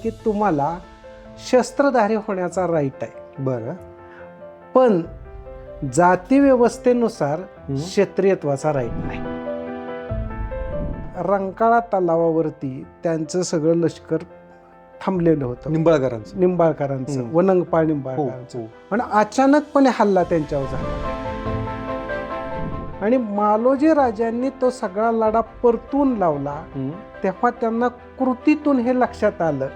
की तुम्हाला शस्त्रधारी होण्याचा राईट आहे, बरं. पण जाती व्यवस्थेनुसार क्षत्रियत्वाचा राईट नाही. रंकाळा तलावावरती त्यांचं सगळं लष्कर थांबलेलं होतं, निंबाळकरांचं, वनंगपाळ निंबाळकरांचं. पण अचानकपणे हल्ला त्यांच्यावर झाला आणि मालोजी राजांनी तो सगळा लढा परतून लावला. तेव्हा त्यांना कृतीतून हे लक्षात आलं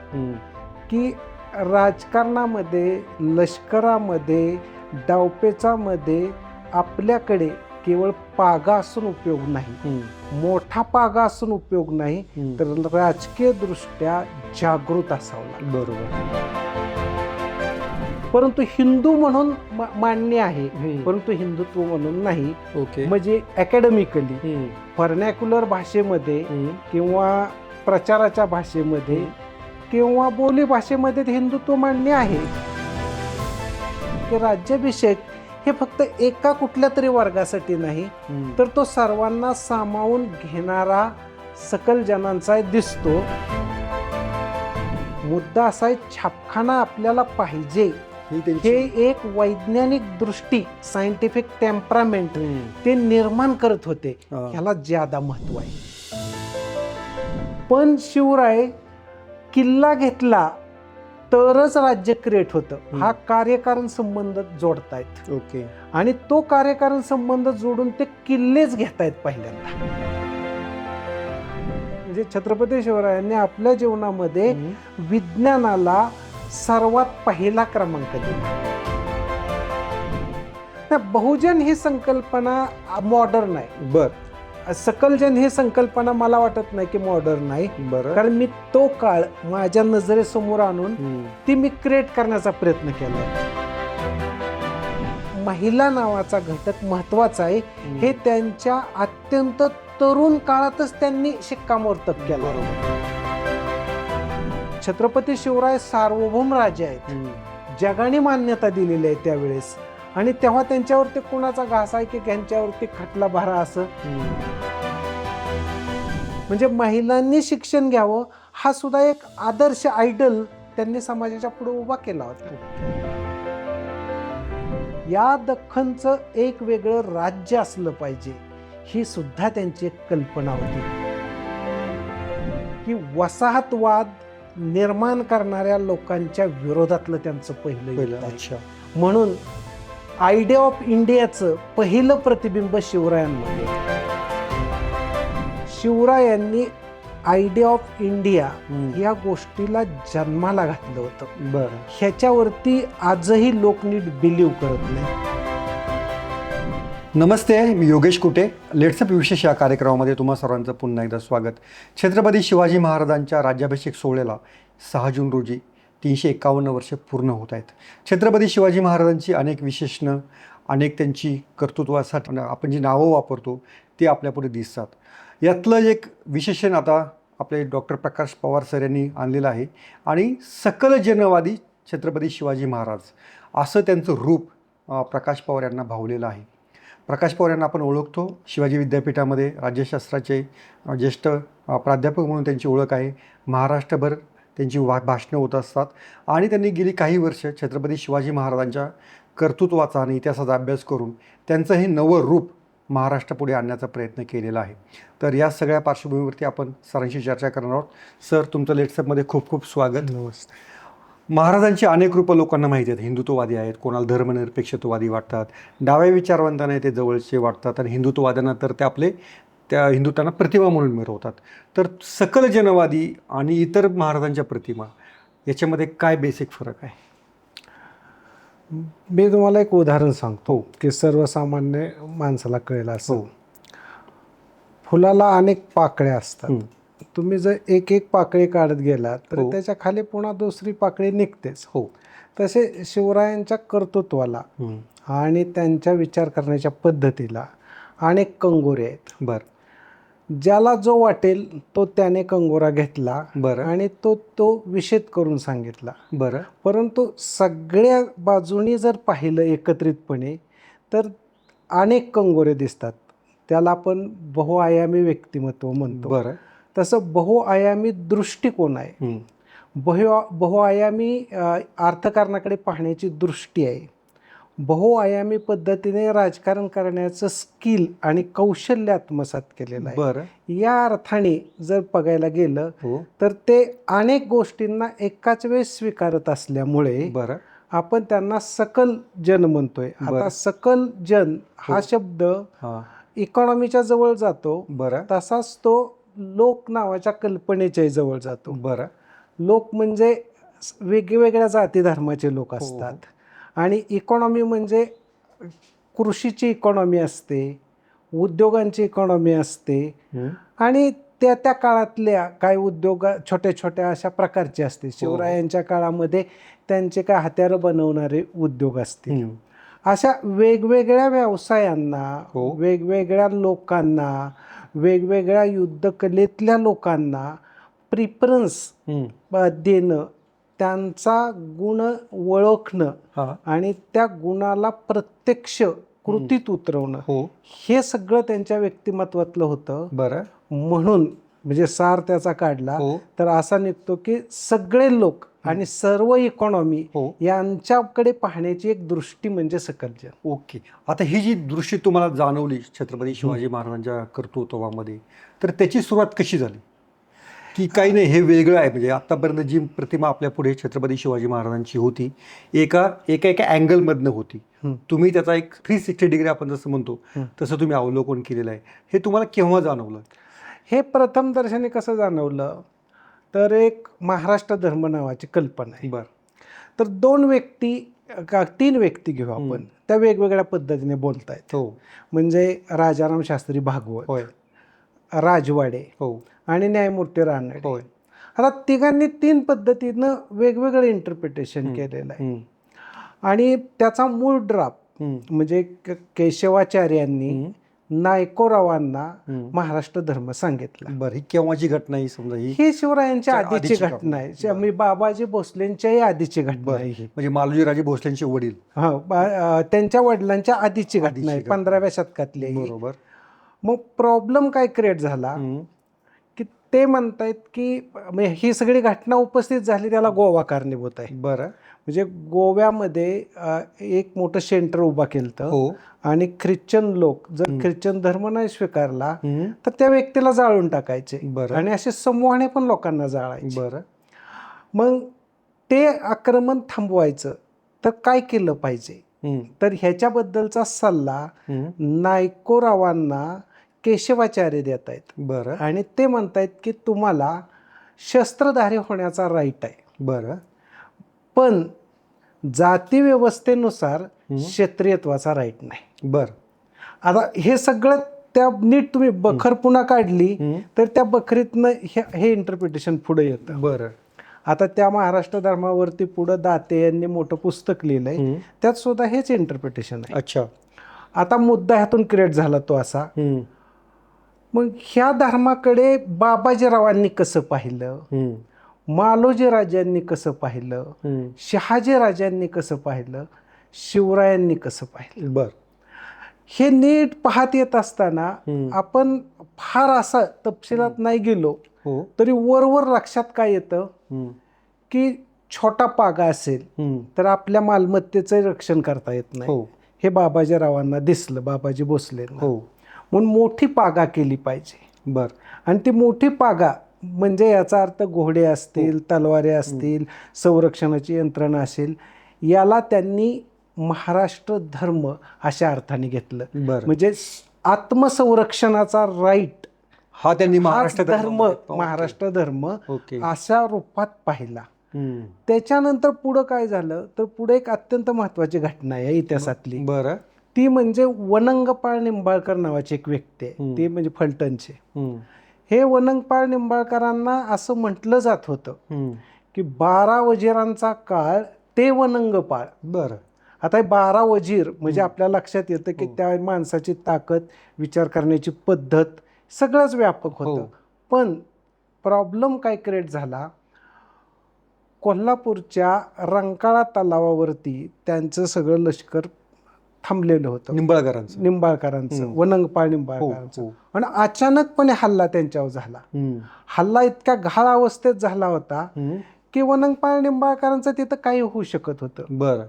की राजकारणामध्ये, लष्करामध्ये, डावपेचामध्ये आपल्याकडे केवळ पागा असून उपयोग नाही, मोठा पागा असून उपयोग नाही, तर राजकीय दृष्ट्या जागृत असावं. बरोबर. परंतु हिंदू म्हणून मान्य आहे, परंतु हिंदुत्व म्हणून नाही. ओके. म्हणजे अकॅडमिकली व्हर्नॅक्युलर भाषेमध्ये किंवा प्रचाराच्या भाषेमध्ये किंवा बोली भाषेमध्ये हिंदुत्व मान्य आहे. राज्याभिषेक हे फक्त एका कुठल्या तरी वर्गासाठी नाही, तर तो सर्वांना सामावून घेणारा सकल जनांचा दिसतो. मुद्दा असा आहे, छापखाना आपल्याला पाहिजे हे एक वैज्ञानिक दृष्टी, सायंटिफिक टेम्परामेंट ते निर्माण करत होते. ह्याला ज्यादा महत्व आहे. पण शिवराय किल्ला घेतला तरच राज्य क्रिएट होतं, हा कार्यकारण संबंध जोडतायत. ओके. आणि तो कार्यकारण संबंध जोडून ते किल्लेच घेतायत पहिल्यांदा. म्हणजे छत्रपती शिवरायांनी आपल्या जीवनामध्ये विज्ञानाला सर्वात पहिला क्रमांक दिला. बहुजन ही संकल्पना मॉडर्न आहे. बर. सकलजन ही संकल्पना मला वाटत नाही की मॉडर्न आहे. बरं. कारण मी तो काळ माझ्या नजरेसमोर आणून ती मी क्रिएट करण्याचा प्रयत्न केला. महिला नावाचा घटक महत्वाचा आहे, हे त्यांच्या अत्यंत तरुण काळातच त्यांनी शिक्कामोर्तब केला. छत्रपती शिवराय सार्वभौम राजे आहेत, जगाने मान्यता दिलेली आहे त्यावेळेस. आणि तेव्हा त्यांच्यावरती कुणाचा घास आहे की त्यांच्यावरती खटला भरा असं. म्हणजे महिलांनी शिक्षण घ्यावं हा सुद्धा एक आदर्श आयडल त्यांनी समाजाच्या पुढे उभा केला होता. या दख्खनचं एक वेगळं राज्य असलं पाहिजे ही सुद्धा त्यांची एक कल्पना होती. की वसाहतवाद निर्माण करणाऱ्या लोकांच्या विरोधातलं त्यांचं पहिलं. अच्छा. म्हणून आयडिया ऑफ इंडियाचं पहिलं प्रतिबिंब शिवरायांमध्ये. शिवरायांनी आयडिया ऑफ इंडिया या गोष्टीला जन्माला घातलं होतं. बरं. ह्याच्यावरती आजही लोक नीट बिलीव्ह करत नाही. नमस्ते, मी योगेश कुटे. लेट्सअप विशेष या कार्यक्रमामध्ये तुम्हा सर्वांचं पुन्हा एकदा स्वागत. छत्रपती शिवाजी महाराजांच्या राज्याभिषेक सोहळ्याला 6 जून रोजी 351 वर्ष पूर्ण होत आहेत. छत्रपती शिवाजी महाराजांची अनेक विशेषणं, अनेक त्यांची कर्तृत्वासाठी आपण जी नावं वापरतो ती आपल्यापुढे दिसतात. यातलं एक विशेषण आता आपले डॉक्टर प्रकाश पवार सर यांनी आणलेलं आहे. आणि सकल जनवादी छत्रपती शिवाजी महाराज असं त्यांचं रूप प्रकाश पवार यांना भावलेलं आहे. प्रकाश पवार यांना आपण ओळखतो, शिवाजी विद्यापीठामध्ये राज्यशास्त्राचे ज्येष्ठ प्राध्यापक म्हणून त्यांची ओळख आहे. महाराष्ट्रभर त्यांची भाषणं होत असतात. आणि त्यांनी गेली काही वर्ष छत्रपती शिवाजी महाराजांच्या कर्तृत्वाचा आणि इतिहासाचा अभ्यास करून त्यांचं हे नवं रूप महाराष्ट्रापुढे आणण्याचा प्रयत्न केलेला आहे. तर या सगळ्या पार्श्वभूमीवरती आपण सरांशी चर्चा करणार आहोत. सर, तुमचं लेट्सअपमध्ये खूप खूप स्वागत. नमस्ते. महाराजांची अनेक रूपं लोकांना माहिती आहेत. हिंदुत्ववादी आहेत, कोणाला धर्मनिरपेक्षत्ववादी वाटतात, डाव्या विचारवंतांना ते जवळचे वाटतात, आणि हिंदुत्ववाद्यांना तर ते आपले त्या हिंदुत्वांना प्रतिमा म्हणून मिरवतात. तर सकल जनवादी आणि इतर महाराजांच्या प्रतिमा याच्यामध्ये काय बेसिक फरक आहे? मी तुम्हाला एक उदाहरण सांगतो की सर्वसामान्य माणसाला कळेल असं. फुलाला अनेक पाकळ्या असतात. तुम्ही जर एक एक पाकळी काढत गेलात तर त्याच्या खाली पुन्हा दुसरी पाकळी निघतेच. तसे शिवरायांच्या कर्तृत्वाला आणि त्यांच्या विचार करण्याच्या पद्धतीला अनेक कंगोरे आहेत. बरं. ज्याला जो वाटेल तो त्याने कंगोरा घेतला. बरं. आणि तो विषेद करून सांगितला. बरं. परंतु सगळ्या बाजूनी जर पाहिलं एकत्रितपणे तर अनेक कंगोरे दिसतात. त्याला आपण बहुआयामी व्यक्तिमत्व म्हणतो. बरं. तसं बहुआयामी दृष्टिकोन आहे. बहुआयामी अर्थकारणाकडे पाहण्याची दृष्टी आहे. बहुआयामी पद्धतीने राजकारण करण्याचं स्किल आणि कौशल्य आत्मसात केलेलं आहे. बरं. या अर्थाने जर बघायला गेलं तर ते अनेक गोष्टींना एकाच वेळेस स्वीकारत असल्यामुळे बरं आपण त्यांना सकल जन म्हणतोय. आता सकल जन हा शब्द इकॉनॉमीच्या जवळ जातो, बरं, तसाच तो लोक नावाच्या कल्पनेच्या जवळ जातो. बरं. लोक म्हणजे वेगवेगळ्या जाती धर्माचे लोक असतात आणि इकॉनॉमी म्हणजे कृषीची इकॉनॉमी असते, उद्योगांची इकॉनॉमी असते आणि त्या त्या काळातल्या काही उद्योग छोट्या छोट्या अशा प्रकारचे असते. शिवरायांच्या काळामध्ये त्यांचे काय हत्यारं बनवणारे उद्योग असतील. अशा वेगवेगळ्या व्यवसायांना, वेगवेगळ्या लोकांना, वेगवेगळ्या युद्धकलेतल्या लोकांना प्रिफरन्स देणं, त्यांचा गुण ओळखणं आणि त्या गुणाला प्रत्यक्ष कृतीत उतरवणं, हे सगळं त्यांच्या व्यक्तिमत्वातलं होतं. बरं. म्हणून म्हणजे सार त्याचा काढला तर असा निघतो की सगळे लोक आणि सर्व इकॉनॉमी यांच्याकडे पाहण्याची एक दृष्टी म्हणजे सकलजन. ओके. आता ही जी दृष्टी तुम्हाला जाणवली छत्रपती शिवाजी महाराजांच्या कर्तृत्वामध्ये, तर त्याची सुरुवात कशी झाली? की काही नाही, हे वेगळं आहे, म्हणजे आतापर्यंत जी प्रतिमा आपल्या पुढे छत्रपती शिवाजी महाराजांची होती एका अँगलमधनं होती, तुम्ही त्याचा एक 360 डिग्री आपण जसं म्हणतो तसं तुम्ही अवलोकन केलेलं आहे. हे तुम्हाला केव्हा जाणवलं? हे प्रथम दर्शनी कसं जाणवलं तर एक महाराष्ट्र धर्म नावाची कल्पना आहे. बरं. तर 2 व्यक्ती 3 व्यक्ती घेऊ आपण, त्या वेगवेगळ्या पद्धतीने बोलतायत. म्हणजे राजाराम शास्त्री भागवत, राजवाडे आणि न्यायमूर्ती रानडे. आता तिघांनी 3 पद्धतीनं वेगवेगळं इंटरप्रिटेशन केलेलं आहे आणि त्याचा मूळ ड्राफ्ट म्हणजे केशवाचार्यांनी नायकोरावांना महाराष्ट्र धर्म सांगितला. बरं. ही केव्हाची घटना ही? समजा ही शिवरायांच्या आधीची घटना आहे. मी बाबाजी भोसलेंच्याही आधीची घटना आहे. म्हणजे मालोजीराजे भोसलेंचे वडील, त्यांच्या वडिलांच्या आधीची घटना आहे, 15व्या शतकातली. बरोबर. मग प्रॉब्लेम काय क्रिएट झाला की ते म्हणतायत की ही सगळी घटना उपस्थित झाली त्याला गोवा कारणीभूत आहे. बरं. म्हणजे गोव्यामध्ये एक मोठं सेंटर उभा केलं आणि ख्रिश्चन लोक जर ख्रिश्चन धर्म नाही स्वीकारला तर त्या व्यक्तीला जाळून टाकायचे आणि असे समूहाने पण लोकांना जाळायचे. बरं. मग ते आक्रमण थांबवायचं तर काय केलं पाहिजे? तर ह्याच्याबद्दलचा सल्ला नायकोरावांना केशवाचार्य देत आहेत. बरं. आणि ते म्हणतायत की तुम्हाला शस्त्रधारी होण्याचा राईट आहे. बरं. पण जाती व्यवस्थेनुसार क्षत्रियत्वाचा राईट नाही. बरं. आता हे सगळं त्या नीट तुम्ही बखर पुन्हा काढली तर त्या बखरीतनं हे इंटरप्रिटेशन पुढे येतं. बरं. आता त्या महाराष्ट्र धर्मावरती पुढं दाते यांनी मोठं पुस्तक लिहिलंय, त्यात सुद्धा हेच इंटरप्रिटेशन आहे. अच्छा. आता मुद्दा ह्यातून क्रिएट झाला तो असा, मग ह्या धर्माकडे बाबाजीरावांनी कसं पाहिलं, मालोजी राजांनी कसं पाहिलं, शहाजी राजांनी कसं पाहिलं, शिवरायांनी कसं पाहिलं. बरं. हे नीट पाहत येत असताना आपण फार असं तपशिलात नाही गेलो तरी वरवर लक्षात काय येतं की छोटा पागा असेल तर आपल्या मालमत्तेचं रक्षण करता येत नाही. हे बाबाजीरावांना दिसलं, बाबाजी भोसलेंना. म्हणून मोठी पागा केली पाहिजे. बरं. आणि ती मोठी पागा म्हणजे याचा अर्थ घोडे असतील, तलवारे असतील, संरक्षणाची यंत्रणा असेल, याला त्यांनी महाराष्ट्र धर्म अशा अर्थाने घेतलं. म्हणजे आत्मसंरक्षणाचा राईट हा त्यांनी महाराष्ट्र धर्म अशा रूपात पाहिला. त्याच्यानंतर पुढं काय झालं तर पुढे एक अत्यंत महत्वाची घटना आहे इतिहासातली. बरं. ती म्हणजे वनंगपाळ निंबाळकर नावाची एक व्यक्ती आहे, ते म्हणजे फलटणचे. हे वनंगपाळ निंबाळकरांना असं म्हटलं जात होतं की 12 वजीरांचा काळ ते वनंगपाळ. बरं. आता हे 12 वजीर म्हणजे आपल्या लक्षात येतं की त्या माणसाची ताकद, विचार करण्याची पद्धत सगळंच व्यापक होतं. पण प्रॉब्लेम काय क्रिएट झाला, कोल्हापूरच्या रंकाळा तलावावरती त्यांचं सगळं लष्कर थांबलेलं होतं, निंबाळकरांचं, वनंगपाळ निंबाळकरांचं. आणि अचानकपणे हल्ला त्यांच्यावर झाला. हल्ला इतक्या घाळ अवस्थेत झाला होता की वनंगपाळ निंबाळकरांचं तिथं काही होऊ शकत होतं. बरं.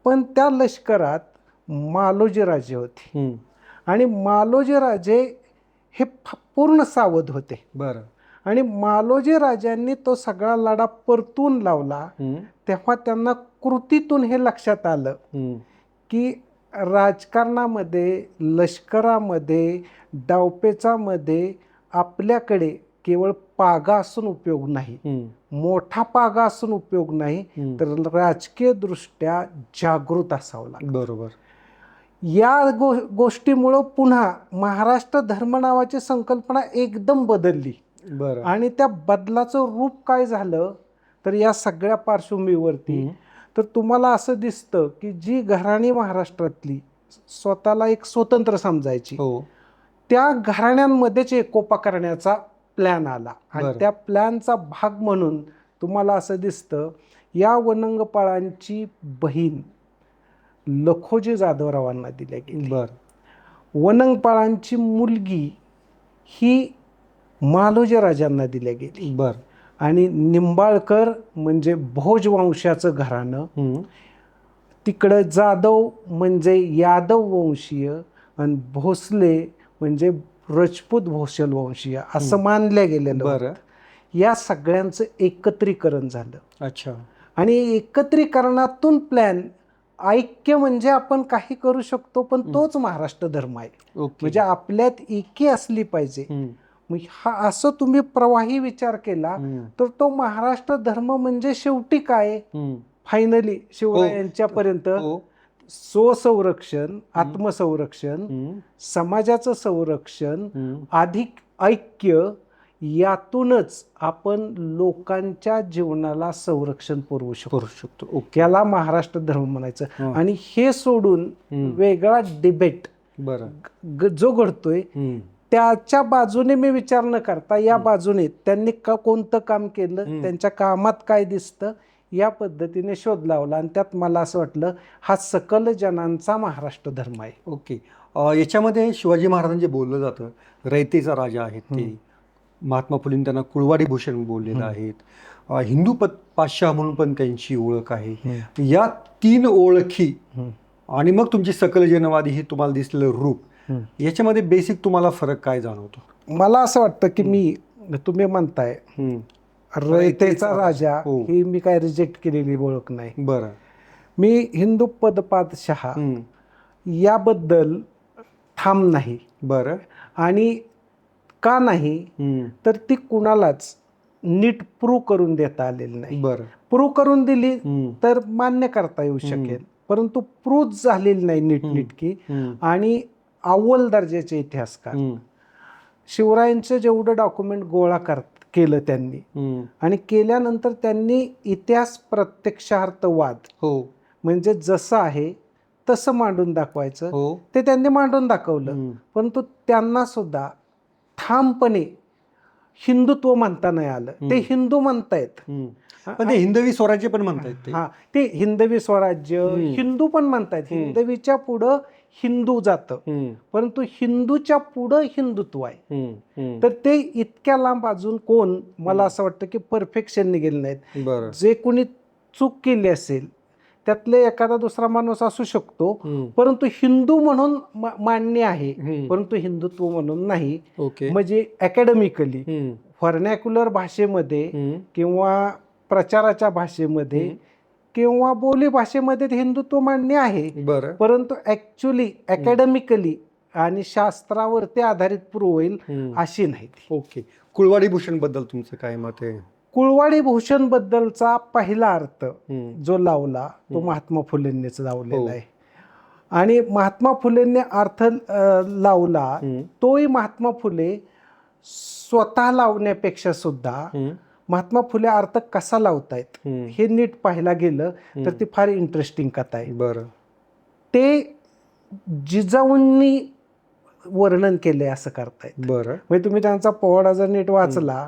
पण त्या लष्करात मालोजी राजे होते आणि मालोजी राजे हे पूर्ण सावध होते. बरं. आणि मालोजी राजांनी तो सगळा लढा परतून लावला. तेव्हा त्यांना कृतीतून हे लक्षात आलं की राजकारणामध्ये, लष्करामध्ये, डावपेचामध्ये आपल्याकडे केवळ पागा असून उपयोग नाही, मोठा पागा असून उपयोग नाही, तर राजकीय दृष्ट्या जागृत असावं लागतं. बरोबर. या गोष्टीमुळं पुन्हा महाराष्ट्र धर्म नावाची संकल्पना एकदम बदलली. बरं. आणि त्या बदलाचं रूप काय झालं तर या सगळ्या पार्श्वभूमीवरती तर तुम्हाला असं दिसतं की जी घराणी महाराष्ट्रातली स्वतःला एक स्वतंत्र समजायची, त्या घराण्यांमध्येच एकोपा करण्याचा प्लॅन आला. आणि त्या प्लॅनचा भाग म्हणून तुम्हाला असं दिसतं या वनंगपाळांची बहीण लखोजी जाधवरावांना दिल्या गेली. वनंगपाळांची मुलगी ही मालोजी राजांना दिल्या गेली. आणि निंबाळकर म्हणजे भोज वंशाचं घराणं, तिकडं जाधव म्हणजे यादव वंशीय आणि भोसले म्हणजे राजपूत भोसले वंशीय असं मानलं गेलेलं. या सगळ्यांचं एकत्रीकरण झालं. अच्छा. आणि एकत्रीकरणातून प्लॅन ऐक्य म्हणजे आपण काही करू शकतो, पण तोच महाराष्ट्र धर्म आहे. म्हणजे आपल्यात एकी असली पाहिजे. हा असं तुम्ही प्रवाही विचार केला तर तो महाराष्ट्र धर्म म्हणजे शेवटी काय, फायनली शिवरायांच्यापर्यंत स्वसंरक्षण, आत्मसंरक्षण, समाजाचं संरक्षण, अधिक ऐक्य, यातूनच आपण लोकांच्या जीवनाला संरक्षण पुरवू शकतो. याला महाराष्ट्र धर्म म्हणायचं. आणि हे सोडून वेगळा डिबेट जो घडतोय त्याच्या बाजूने मी विचार न करता या बाजूने त्यांनी कोणतं काम केलं, त्यांच्या कामात काय दिसतं, या पद्धतीने शोध लावला. आणि त्यात मला असं वाटलं हा सकल जनांचा महाराष्ट्र धर्म आहे. ओके. याच्यामध्ये शिवाजी महाराजांचे बोललं जातं रयतेचा राजा आहेत ते, महात्मा फुलेंनी त्यांना कुळवाडी भूषण बोललेलं आहेत, हिंदू पातशाह म्हणून पण त्यांची ओळख आहे. या 3 ओळखी आणि मग तुमची सकल जनवादी हे तुम्हाला दिसलेलं रूप, याच्यामध्ये बेसिक तुम्हाला फरक काय जाणवतो? मला असं वाटतं की तुम्ही म्हणताय रयतेचा राजा ही मी काय रिजेक्ट केलेली ओळख नाही. बरं. मी हिंदू पदपादशाह याबद्दल ठाम नाही. बरं. आणि का नाही तर ती कुणालाच नीट प्रूव्ह करून देता आलेली नाही. बरं. प्रूव्ह करून दिली तर मान्य करता येऊ शकेल, परंतु प्रूव्ह झालेली नाही नीटनेटकी. आणि अव्वल दर्जाचे इतिहासकार शिवरायांचं जेवढं डॉक्युमेंट गोळा केलं त्यांनी, आणि केल्यानंतर त्यांनी इतिहास प्रत्यक्षार्थवाद म्हणजे जसं आहे तसं मांडून दाखवायचं ते त्यांनी मांडून दाखवलं. परंतु त्यांना सुद्धा ठामपणे हिंदुत्व म्हणता नाही आलं. ते हिंदू म्हणतायत, पण ते हिंदवी स्वराज्य पण म्हणतायत. ते हिंदवी स्वराज्य हिंदू पण म्हणतायत. हिंदवीच्या पुढं हिंदू जातं, परंतु हिंदूच्या पुढं हिंदुत्व आहे. तर ते इतक्या लांब अजून कोण, मला असं वाटतं की परफेक्शनने गेले नाहीत. जे कोणी चूक केली असेल त्यातले एखादा दुसरा माणूस असू शकतो, परंतु हिंदू म्हणून मान्य आहे, परंतु हिंदुत्व म्हणून नाही. म्हणजे अकॅडमिकली व्हर्नॅक्युलर भाषेमध्ये किंवा प्रचाराच्या भाषेमध्ये किंवा बोली भाषेमध्ये हिंदुत्व मान्य आहे, परंतु ऍक्च्युली अकॅडमिकली आणि शास्त्रावरती आधारित प्रूव्ह होईल अशी नाही. ओके. कुळवाडी भूषण बद्दल तुमचं काय मत आहे? कुळवाडी भूषण बद्दलचा पहिला अर्थ जो लावला तो महात्मा फुलेंनीच लावलेला आहे. आणि महात्मा फुलेंनी अर्थ लावला तोही महात्मा फुले स्वतः लावण्यापेक्षा सुद्धा महात्मा फुले अर्थ कसा लावतायत हे नीट पाहायला गेलं तर ती फार इंटरेस्टिंग कथा आहे. बरं. ते जिजाऊंनी वर्णन केले असं करतायत. बरं. म्हणजे तुम्ही त्यांचा पोवाडा जर नीट वाचला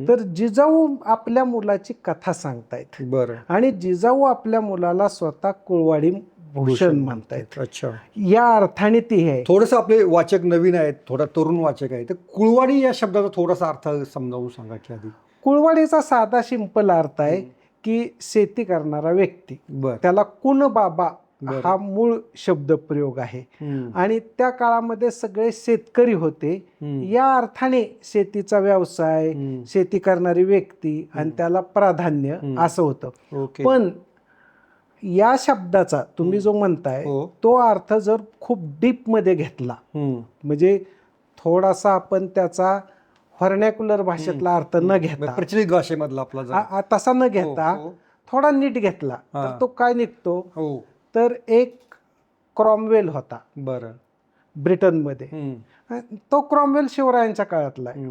तर जिजाऊ आपल्या मुलाची कथा सांगतायत. बरं. आणि जिजाऊ आपल्या मुलाला स्वतः कुळवाडी भूषण म्हणतायत. अच्छा. या अर्थाने ती आहे. थोडंसं आपले वाचक नवीन आहेत, थोडा तरुण वाचक आहे, तर कुळवाडी या शब्दाचा थोडासा अर्थ समजावून सांगा की आधी. कुळवाडीचा साधा सिंपल अर्थ आहे की शेती करणारा व्यक्ती, बर त्याला कुण बाबा बरं. हा मूळ शब्दप्रयोग आहे. हम्म. आणि त्या काळामध्ये सगळे शेतकरी होते. हम्म. या अर्थाने शेतीचा व्यवसाय, हम्म. शेती करणारी व्यक्ती आणि त्याला प्राधान्य असं होतं. ओके. पण या शब्दाचा तुम्ही जो म्हणताय हो. तो अर्थ जर खूप डीप मध्ये घेतला, म्हणजे थोडासा आपण त्याचा व्हर्नॅक्युलर भाषेतला अर्थ न घेता, प्रचलित भाषेमधला आपला जरा. तसा न घेता हो. थोडा नीट घेतला तर तो काय निघतो, हो. तर एक क्रॉमवेल होता बरं. ब्रिटनमध्ये. तो क्रॉमवेल शिवरायांच्या काळातला आहे.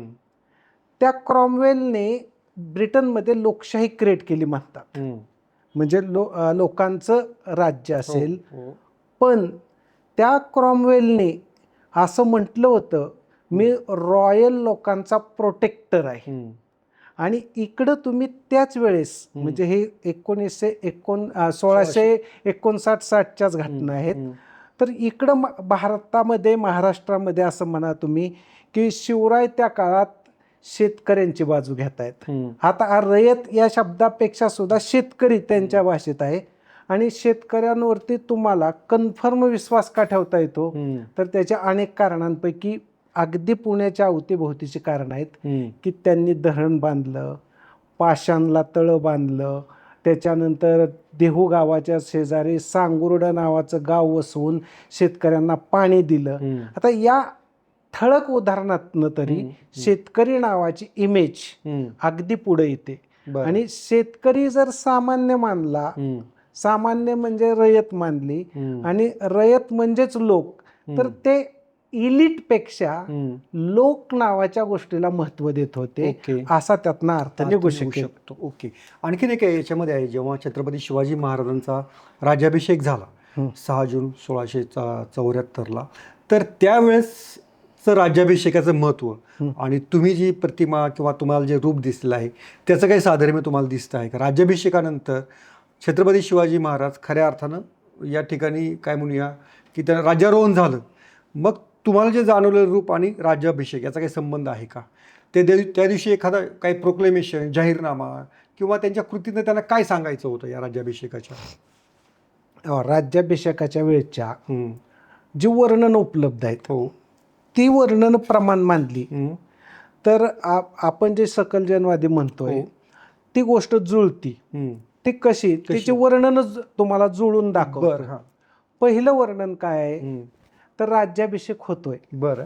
त्या क्रॉमवेलने ब्रिटनमध्ये लोकशाही क्रिएट केली म्हणतात. म्हणजे लोकांचं राज्य असेल. पण त्या क्रॉमवेलने असं म्हटलं होतं, मी रॉयल लोकांचा प्रोटेक्टर आहे. आणि इकडं तुम्ही त्याच वेळेस, म्हणजे हे 1659-60च्याच घटना आहेत. तर इकडं भारतामध्ये, महाराष्ट्रामध्ये असं म्हणा तुम्ही की शिवराय त्या काळात शेतकऱ्यांची बाजू घेत आहेत. आता रयत या शब्दापेक्षा सुद्धा शेतकरी त्यांच्या भाषेत आहे. आणि शेतकऱ्यांवरती तुम्हाला कन्फर्म विश्वास का ठेवता येतो, तर त्याच्या अनेक कारणांपैकी अगदी पुण्याच्या अवतीभोवतीची कारण आहेत की त्यांनी धरण बांधलं, पाषाणला तळं बांधलं, त्याच्यानंतर देहू गावाच्या शेजारी सांगुर्डा नावाचं गाव वसवून शेतकऱ्यांना पाणी दिलं. आता या ठळक उदाहरणातनं तरी शेतकरी नावाची इमेज अगदी पुढे येते. आणि शेतकरी जर सामान्य मानला, सामान्य म्हणजे रयत मानली, आणि रयत म्हणजेच लोक, तर ते इलिट पेक्षा लोक नावाच्या गोष्टीला महत्व देत होते. असा त्यातनं अर्थ निघू शकतो. ओके. आणखीन एक याच्यामध्ये आहे, जेव्हा छत्रपती शिवाजी महाराजांचा राज्याभिषेक झाला 6 जून 1674ला, तर त्यावेळेस राज्याभिषेकाचं महत्त्व आणि तुम्ही जी प्रतिमा किंवा तुम्हाला जे रूप दिसलं आहे त्याचं काही साधर्म्य तुम्हाला दिसतं आहे का? राज्याभिषेकानंतर छत्रपती शिवाजी महाराज खऱ्या अर्थानं या ठिकाणी काय म्हणूया की त्यांना राज्यारोहण झालं, मग तुम्हाला जे जाणवलेलं रूप आणि राज्याभिषेक याचा काही संबंध आहे का? त्या दिवशी एखादा काही प्रोक्लेमेशन, जाहीरनामा किंवा त्यांच्या कृतीनं त्यांना काय सांगायचं होतं या राज्याभिषेकाच्या? राज्याभिषेकाच्या वेळच्या जी वर्णन उपलब्ध आहेत ती वर्णन प्रमाण मानली तर आपण जे सकलजनवादी म्हणतोय ती गोष्ट जुळती. ती कशी, त्याची वर्णनच तुम्हाला जुळून दाखवतं. पहिलं वर्णन काय आहे, तर राज्याभिषेक होतोय. बरं.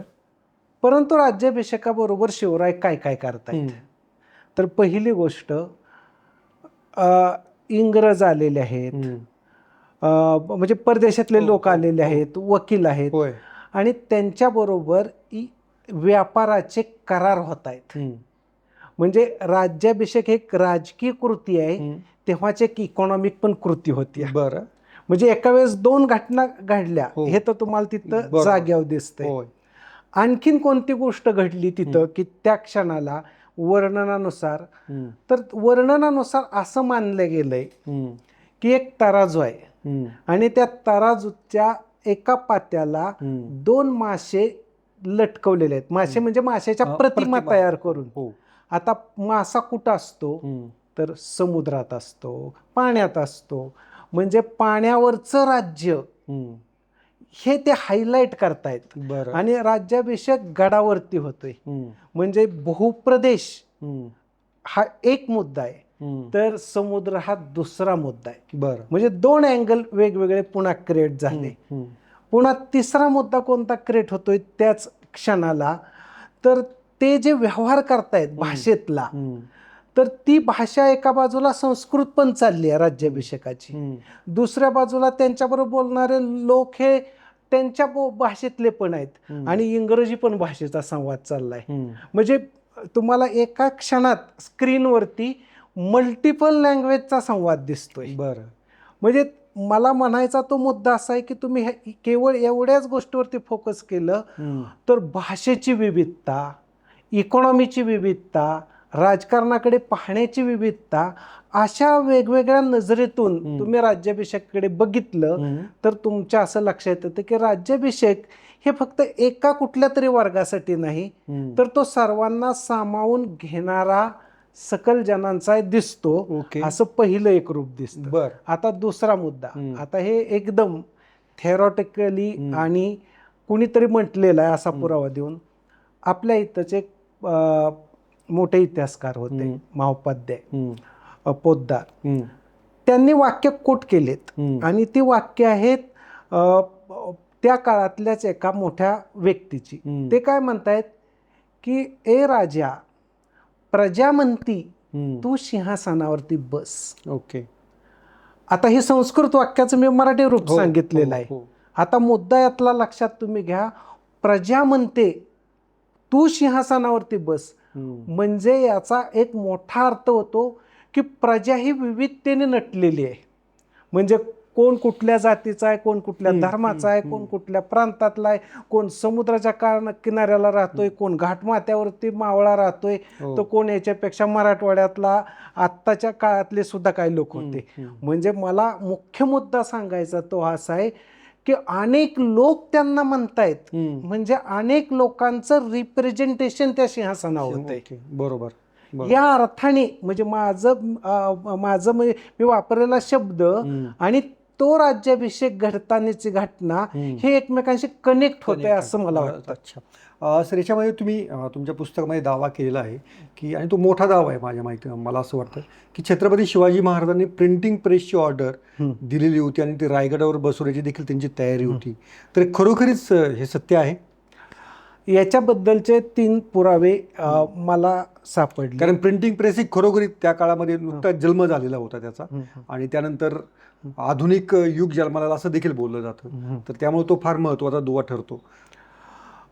परंतु राज्याभिषेकाबरोबर शिवराय काय काय करतायत, तर पहिली गोष्ट इंग्रज आलेले आहेत, म्हणजे परदेशातले लोक आलेले आहेत, वकील आहेत, आणि त्यांच्याबरोबर व्यापाराचे करार होत आहेत. म्हणजे राज्याभिषेक एक राजकीय कृती आहे, तेव्हाच एक इकॉनॉमिक पण कृती होती. बरं. म्हणजे एका वेळेस 2 घटना घडल्या हे तर तुम्हाला तिथं जाग्यावर दिसतंय. आणखीन कोणती गोष्ट घडली तिथं की त्या क्षणाला वर्णनानुसार, तर वर्णनानुसार असं मानलं गेलंय की एक तराजू आहे आणि त्या तराजूच्या एका पात्याला 2 मासे लटकवलेले आहेत. मासे म्हणजे माशाच्या प्रतिमा तयार करून. आता मासा कुठं असतो, तर समुद्रात असतो, पाण्यात असतो. म्हणजे पाण्यावरचं राज्य हे ते हायलाइट करतायत. आणि राज्याभिषेक गडावरती होतोय. म्हणजे भूप्रदेश हा एक मुद्दा आहे, तर समुद्र हा दुसरा मुद्दा आहे. म्हणजे 2 अँगल वेगवेगळे पुन्हा क्रिएट झाले. पुन्हा तिसरा मुद्दा कोणता क्रिएट होतोय त्याच क्षणाला, तर ते जे व्यवहार करतायत भाषेतला, तर ती भाषा एका बाजूला संस्कृत पण चालली आहे राज्याभिषेकाची, दुसऱ्या बाजूला त्यांच्याबरोबर बोलणारे लोक हे त्यांच्या भाषेतले पण आहेत आणि इंग्रजी पण भाषेचा संवाद चाललाय. म्हणजे तुम्हाला एका क्षणात स्क्रीनवरती मल्टिपल लँग्वेजचा संवाद दिसतोय. बरं. म्हणजे मला म्हणायचा तो मुद्दा असा आहे की तुम्ही केवळ एवढ्याच गोष्टीवरती फोकस केलं तर भाषेची विविधता, इकॉनॉमीची विविधता, राजकारणाकडे पाहण्याची विविधता, अशा वेगवेगळ्या नजरेतून तुम्ही राज्याभिषेकाकडे बघितलं तर तुमच्या असं लक्षात येतं की राज्याभिषेक हे फक्त एका कुठल्या तरी वर्गासाठी नाही, तर तो सर्वांना सामावून घेणारा सकल जनांचा दिसतो, ओके. असं पहिलं एक रूप दिसतं. बर. आता दुसरा मुद्दा, आता हे एकदम थेरॉटिकली आणि कुणीतरी म्हटलेलं आहे असा पुरावा देऊन, आपल्या इथंच एक मोठे इतिहासकार होते महोपाध्याय पोद्दार, त्यांनी वाक्य कोट केलेत आणि ती वाक्य आहेत त्या काळातल्याच एका मोठ्या व्यक्तीची. ते काय म्हणतायत की ए राजा, प्रजा म्हणती तू सिंहासनावरती बस. ओके. आता हे संस्कृत वाक्याचं मी मराठी रूप सांगितलेलं आहे. हो. आता मुद्दा यातला लक्षात तुम्ही घ्या, प्रजा म्हणते तू सिंहासनावरती बस, म्हणजे याचा एक मोठा अर्थ होतो की प्रजा ही विविधतेने नटलेली आहे. म्हणजे कोण कुठल्या जातीचा आहे, कोण कुठल्या धर्माचा आहे, कोण कुठल्या प्रांतातला आहे, कोण समुद्राच्या किनाऱ्याला राहतोय, कोण घाटमाथ्यावरती मावळा राहतोय, तर कोण याच्यापेक्षा मराठवाड्यातला आत्ताच्या काळातले सुद्धा काही लोक होते. म्हणजे मला मुख्य मुद्दा सांगायचा तो असा आहे की अनेक लोक त्यांना म्हणतायत, म्हणजे अनेक लोकांचं रिप्रेझेंटेशन त्या सिंहासनावर होते. बरोबर. या अर्थाने म्हणजे माझं म्हणजे मी वापरलेला शब्द आणि तो राज्याभिषेक घडतानाची घटना हे एकमेकांशी कनेक्ट होते असं मला वाटतं. अच्छा सर, याच्यामध्ये तुम्ही तुमच्या पुस्तकामध्ये दावा केलेला आहे की, आणि तो मोठा दावा आहे माझ्या माहिती, मला असं वाटतं की छत्रपती शिवाजी महाराजांनी प्रिंटिंग प्रेसची ऑर्डर दिलेली होती आणि ती रायगडावर बसवण्याची देखील त्यांची तयारी होती. तर खरोखरीच हे सत्य आहे? याच्याबद्दलचे 3 पुरावे मला सापडले. कारण प्रिंटिंग प्रेस ही खरोखरी त्या काळामध्ये नुकताच जन्म झालेला होता त्याचा, आणि त्यानंतर आधुनिक युग जन्माला असं देखील बोललं जातं. तर त्यामुळे तो फार महत्त्वाचा दुवा ठरतो.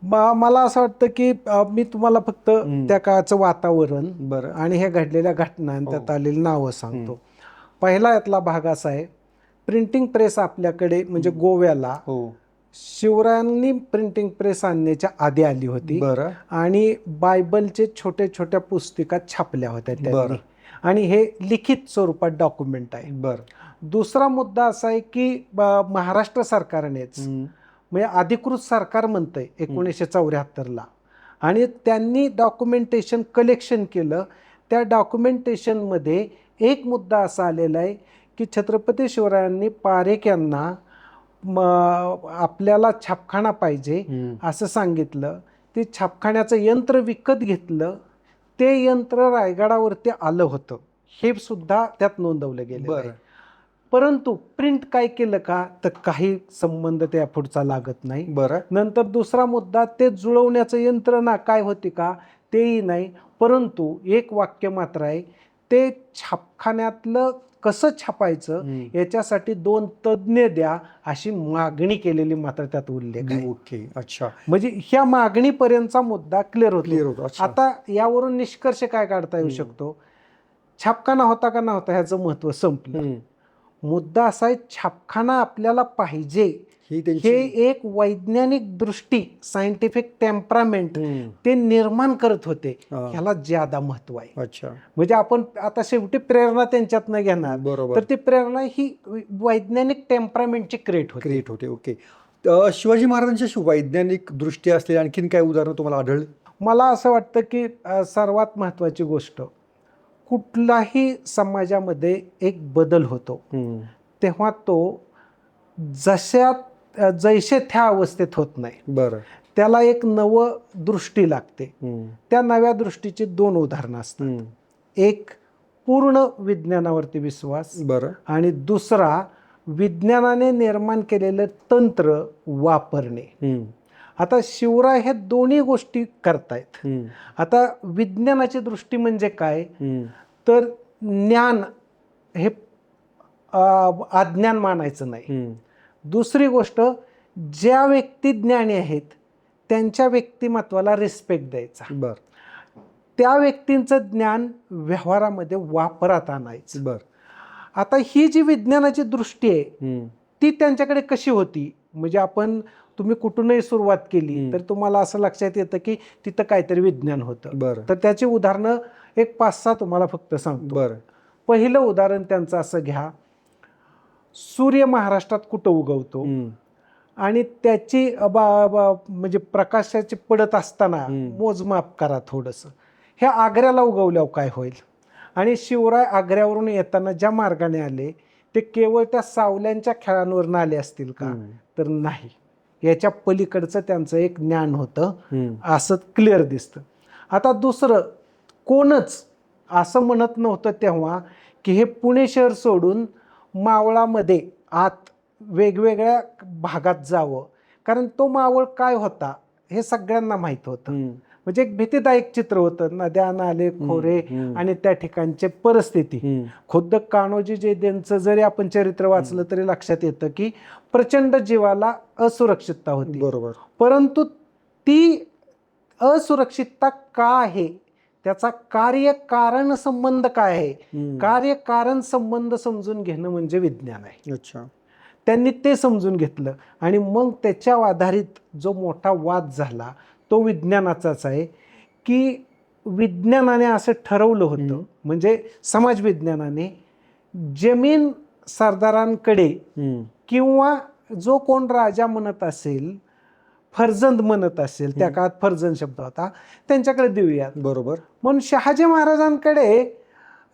मला असं वाटतं की मी तुम्हाला फक्त त्या काळाचं वातावरण आणि ह्या घडलेल्या घटना आणि त्यात आलेली नावं सांगतो. पहिला यातला भाग असा आहे, प्रिंटिंग प्रेस आपल्याकडे म्हणजे गोव्याला शिवरायांनी प्रिंटिंग प्रेस आणण्याच्या आधी आली होती आणि बायबलचे छोट्या छोट्या पुस्तिका छापल्या होत्या त्यांनी, आणि हे लिखित स्वरूपात डॉक्युमेंट आहे. दुसरा मुद्दा असा आहे की महाराष्ट्र सरकारनेच म्हणजे अधिकृत सरकार म्हणतंय 1974ला, आणि त्यांनी डॉक्युमेंटेशन कलेक्शन केलं. त्या डॉक्युमेंटेशनमध्ये एक मुद्दा असा आलेला आहे की छत्रपती शिवरायांनी पारेख यांना आपल्याला छापखाना पाहिजे असं सांगितलं. ते छापखान्याचं यंत्र विकत घेतलं, ते यंत्र रायगडावरती आलं होतं, हे सुद्धा त्यात नोंदवलं गेलं आहे. परंतु प्रिंट काय केलं का, तर काही संबंध त्या पुढचा लागत नाही. नंतर दुसरा मुद्दा, ते जुळवण्याचं यंत्रणा काय होती का, तेही नाही. परंतु एक वाक्य मात्र आहे, ते छापखान्यातलं कसं छापायचं याच्यासाठी 2 तज्ज्ञ द्या अशी मागणी केलेली मात्र त्यात उल्लेख आहे. ओके. अच्छा. म्हणजे ह्या मागणीपर्यंतचा मुद्दा क्लिअर होतो. आता यावरून निष्कर्ष काय काढता येऊ शकतो, छापखाना होता का नव्हता ह्याचं महत्त्व संपलं. मुद्दा असा आहे, छापखाना आपल्याला पाहिजे हे एक वैज्ञानिक दृष्टी, सायंटिफिक टेम्परामेंट ते निर्माण करत होते, ह्याला ज्यादा महत्व आहे. अच्छा. म्हणजे आपण आता शेवटी प्रेरणा त्यांच्यातनं घेणार, तर ती प्रेरणा ही वैज्ञानिक टेम्परामेंटची क्रिएट होते. ओके. शिवाजी महाराजांच्या वैज्ञानिक दृष्टी असलेली आणखीन काय उदाहरणं तुम्हाला आढळली? मला असं वाटतं की सर्वात महत्त्वाची गोष्ट, कुठलाही समाजामध्ये एक बदल होतो तेव्हा तो जैसे त्या अवस्थेत होत नाही. त्याला एक नवं दृष्टी लागते. त्या नव्या दृष्टीची 2 उदाहरणं असतात. एक पूर्ण विज्ञानावरती विश्वास, आणि दुसरा विज्ञानाने निर्माण केलेलं तंत्र वापरणे. आता शिवराय हे दोन्ही गोष्टी करतायत. आता विज्ञानाची दृष्टी म्हणजे काय, तर ज्ञान हे अज्ञान मानायचं नाही. दुसरी गोष्ट, ज्या व्यक्ती ज्ञानी आहेत त्यांच्या व्यक्तिमत्वाला रिस्पेक्ट द्यायचा, त्या व्यक्तींचं ज्ञान व्यवहारामध्ये वापरात आणायचं. आता ही जी विज्ञानाची दृष्टी आहे ती त्यांच्याकडे कशी होती, म्हणजे तुम्ही कुठूनही सुरुवात केली तर तुम्हाला असं लक्षात येतं की तिथं काहीतरी विज्ञान होतं. तर त्याची उदाहरणं एक 5-6 तुम्हाला फक्त सांगतो. पहिलं उदाहरण त्यांचं असं घ्या, सूर्य महाराष्ट्रात कुठं उगवतो आणि त्याची म्हणजे प्रकाशाची पडत असताना मोजमाप करा थोडंसं, हे आग्र्याला उगवल्यावर काय होईल, आणि शिवराय आग्र्यावरून येताना ज्या मार्गाने आले ते केवळ त्या सावल्यांच्या खेळांवरनं आले असतील का, तर नाही. याच्या पलीकडचं त्यांचं एक ज्ञान होतं असं क्लिअर दिसतं. आता दुसरं, कोणच असं म्हणत नव्हतं तेव्हा की हे पुणे शहर सोडून मावळामध्ये आत वेगवेगळ्या भागात जावं, कारण तो मावळ काय होता हे सगळ्यांना माहीत होतं. म्हणजे एक भीतीदायक चित्र होतं, नद्या नाले खोरे आणि त्या ठिकाणची परिस्थिती. खुद्द कान्होजी जयदेंचं जरी आपण चरित्र वाचलं तरी लक्षात येतं की प्रचंड जीवाला असुरक्षितता होती. बरोबर. परंतु ती असुरक्षितता का आहे, त्याचा कार्यकारण संबंध काय आहे, कार्यकारण संबंध समजून घेणं म्हणजे विज्ञान आहे. अच्छा. त्यांनी ते समजून घेतलं आणि मग त्याच्या आधारित जो मोठा वाद झाला तो विज्ञानाचाच आहे. की विज्ञानाने असं ठरवलं होतं, म्हणजे समाज विज्ञानाने, जमीन सरदारांकडे किंवा जो कोण राजा म्हणत असेल, फर्जंद म्हणत असेल, त्या काळात फर्जंद शब्द होता, त्यांच्याकडे देऊयात. बरोबर. म्हणून शहाजी महाराजांकडे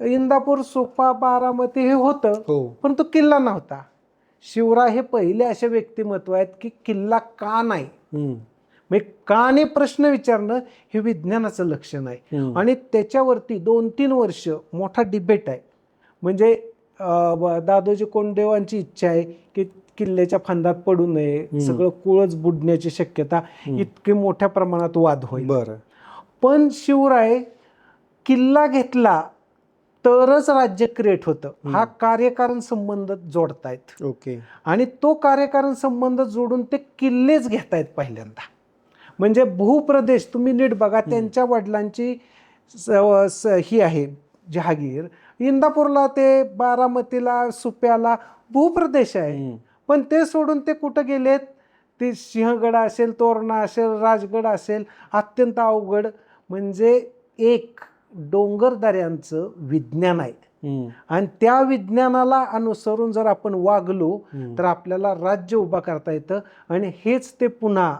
इंदापूर, सुपा, बारामती हे होतं, पण तो किल्ला नव्हता. शिवराय हे पहिले असे व्यक्तिमत्व आहेत की किल्ला का नाही, म्हणजे का नाही प्रश्न विचारणं हे विज्ञानाचं लक्षण आहे. आणि त्याच्यावरती 2-3 वर्ष मोठा डिबेट आहे. म्हणजे दादोजी कोंडदेवांची इच्छा आहे की किल्ल्याच्या फंदात पडू नये, सगळं कुळच बुडण्याची शक्यता, इतके मोठ्या प्रमाणात वाद होईल. बरं. पण शिवराय किल्ला घेतला तरच राज्य क्रिएट होतं, हा कार्यकारण संबंध जोडतायत. ओके. आणि आणि तो कार्यकारण संबंध जोडून ते किल्लेच घेतायत पहिल्यांदा. म्हणजे भूप्रदेश तुम्ही नीट बघा, त्यांच्या वडिलांची ही आहे जहागीर, इंदापूरला ते बारामतीला सुप्याला भूप्रदेश आहे, पण ते सोडून ते कुठं गेलेत, ते सिंहगड असेल, तोरणा असेल, राजगड असेल, अत्यंत अवघड, म्हणजे एक डोंगरदऱ्यांचं विज्ञान आहे. आणि त्या विज्ञानाला अनुसरून जर आपण वागलो तर आपल्याला राज्य उभा करता येतं. आणि हेच ते पुन्हा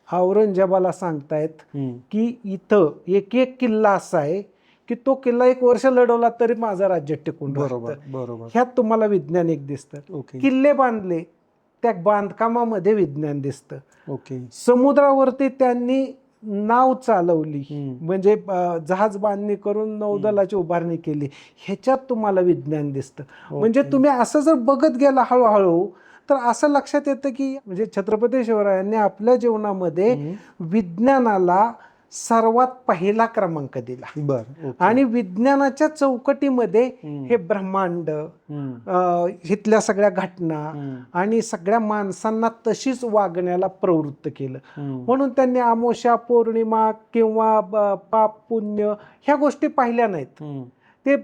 औरंगजेबाला सांगतायत की इथं एक एक किल्ला असा आहे की तो किल्ला 1 वर्ष लढवला तरी माझं राज्य टिकून राहतं. बरोबर. ह्यात तुम्हाला विज्ञान एक दिसतं. किल्ले बांधले, त्या बांधकामामध्ये विज्ञान दिसतं. ओके. समुद्रावरती त्यांनी नाव चालवली, म्हणजे जहाज बांधणी करून नौदलाची उभारणी केली, ह्याच्यात तुम्हाला विज्ञान दिसतं. म्हणजे तुम्ही असं जर बघत गेला हळूहळू तर असं लक्षात येतं की म्हणजे छत्रपती शिवरायांनी आपल्या जीवनामध्ये विज्ञानाला सर्वात पहिला क्रमांक दिला. बरं. आणि विज्ञानाच्या चौकटीमध्ये हे ब्रह्मांड, इथल्या सगळ्या घटना आणि सगळ्या माणसांना तशीच वागण्याला प्रवृत्त केलं. म्हणून त्यांनी अमावस्या, पौर्णिमा किंवा पाप पुण्य ह्या गोष्टी पाहिल्या नाहीत. ते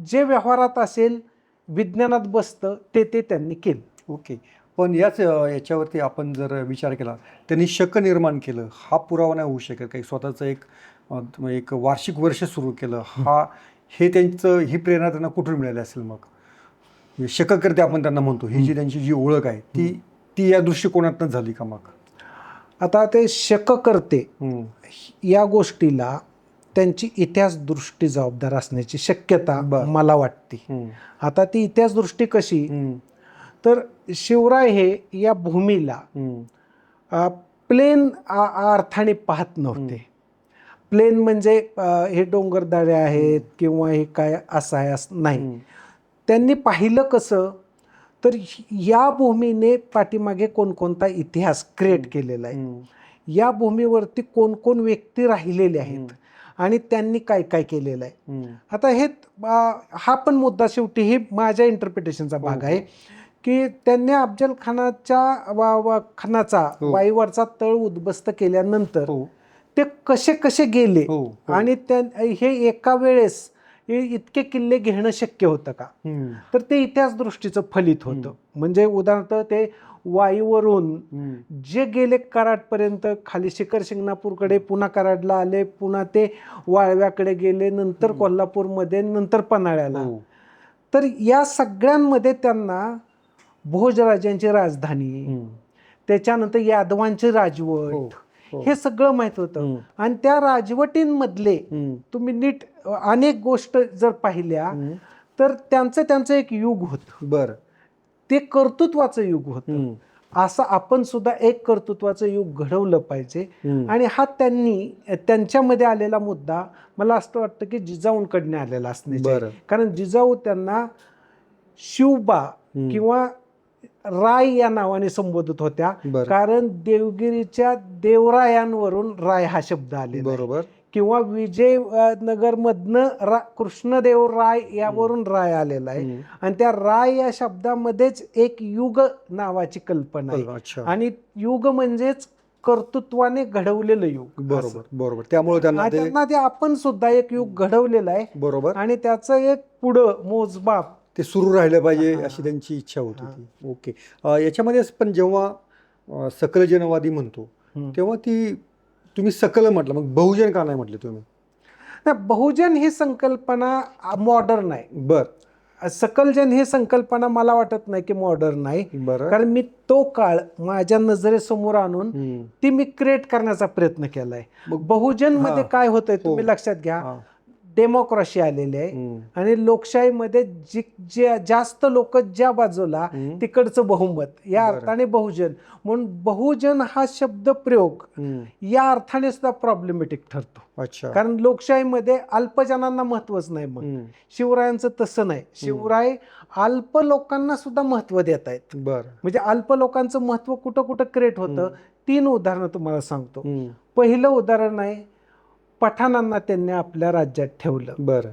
जे व्यवहारात असेल, विज्ञानात बसतं ते त्यांनी केलं. ओके. पण याच्यावरती आपण जर विचार केला, त्यांनी शक निर्माण केलं, हा पुरावा नाही होऊ शकत काही, स्वतःचं एक वार्षिक वर्ष सुरू केलं, हे त्यांचं ही प्रेरणा त्यांना कुठून मिळाली असेल? मग शककर्ते आपण त्यांना म्हणतो, ही जी त्यांची जी ओळख आहे ती या दृष्टिकोनातून झाली का? मग आता ते शककर्ते या गोष्टीला त्यांची इतिहास दृष्टी जबाबदार असण्याची शक्यता मला वाटते. आता ती इतिहास दृष्टी कशी, तर शिवराय हे या भूमीला प्लेन अर्थाने पाहत नव्हते. प्लेन म्हणजे हे डोंगरदऱ्या आहेत किंवा हे काय असं आहे असं नाही. त्यांनी पाहिलं कसं, तर या भूमीने पाठीमागे कोणकोणता इतिहास क्रिएट केलेला आहे, या भूमीवरती कोण कोण व्यक्ती राहिलेले आहेत आणि त्यांनी काय काय केलेलं आहे. आता हा पण मुद्दा शेवटी ही माझ्या इंटरप्रिटेशनचा भाग आहे की त्यांनी अफजल खानाचा वाईवरचा तळ उद्ध्वस्त केल्यानंतर ते कसे कसे गेले आणि हे एका वेळेस इतके किल्ले घेणं शक्य होतं का, तर ते इतिहास दृष्टीचं फलित होतं. म्हणजे उदाहरणार्थ ते वाईवरून जे गेले कराडपर्यंत, खाली शिखर शिंगणापूरकडे, पुन्हा कराडला आले, पुन्हा ते वाळव्याकडे गेले, नंतर कोल्हापूरमध्ये, नंतर पन्हाळ्याला, तर या सगळ्यांमध्ये त्यांना भोजराजांची राजधानी, त्याच्यानंतर यादवांची राजवट, हे सगळं माहित होतं. आणि त्या राजवटींमधले तुम्ही नीट अनेक गोष्ट जर पाहिल्या तर त्यांचं एक युग होतं. बरं. ते कर्तृत्वाचं युग होतं. असं आपण सुद्धा एक कर्तृत्वाचं युग घडवलं पाहिजे. आणि हा त्यांच्यामध्ये आलेला मुद्दा मला असं वाटतं की जिजाऊंकडनं आलेला असण्याचे, कारण जिजाऊ त्यांना शिवबा किंवा राय या नावाने संबोधत होत्या, कारण देवगिरीच्या देवरायांवरून राय हा शब्द आलेला बरोबर, किंवा विजयनगर मधनं कृष्णदेव राय यावरून राय आलेला आहे. आणि त्या राय या शब्दामध्येच एक युग नावाची कल्पना आहे. आणि युग म्हणजेच कर्तृत्वाने घडवलेलं युग. बरोबर बरोबर. त्यामुळे त्यांना ते आपण सुद्धा एक युग घडवलेलं आहे. बरोबर. आणि त्याचं एक पुढं मोजमाप ते सुरू राहिलं पाहिजे अशी त्यांची इच्छा होती ती. ओके. याच्यामध्ये पण जेव्हा सकल जनवादी म्हणतो तेव्हा ती तुम्ही सकल म्हटलं, मग बहुजन का नाही म्हटले तुम्ही? बहुजन ही संकल्पना मॉडर्न आहे. बर. सकलजन ही संकल्पना मला वाटत नाही की मॉडर्न आहे. कारण मी तो काळ माझ्या नजरेसमोर आणून ती मी क्रिएट करण्याचा प्रयत्न केलाय. बहुजन मध्ये काय होतंय तुम्ही लक्षात घ्या, डेमोक्रेसी आलेली आहे आणि लोकशाहीमध्ये जास्त लोक ज्या बाजूला तिकडचं बहुमत, या अर्थाने बहुजन. म्हणून बहुजन हा शब्द प्रयोग या अर्थाने सुद्धा प्रॉब्लेमॅटिक ठरतो. कारण लोकशाहीमध्ये अल्पजनांना महत्वच नाही. मग शिवरायांचं तसं नाही. शिवराय अल्प लोकांना सुद्धा महत्व देत आहेत. म्हणजे अल्प लोकांचं महत्व कुठं कुठं क्रिएट होतं. 3 उदाहरणं तुम्हाला सांगतो. पहिलं उदाहरण आहे, पठाणांना त्यांनी आपल्या राज्यात ठेवलं.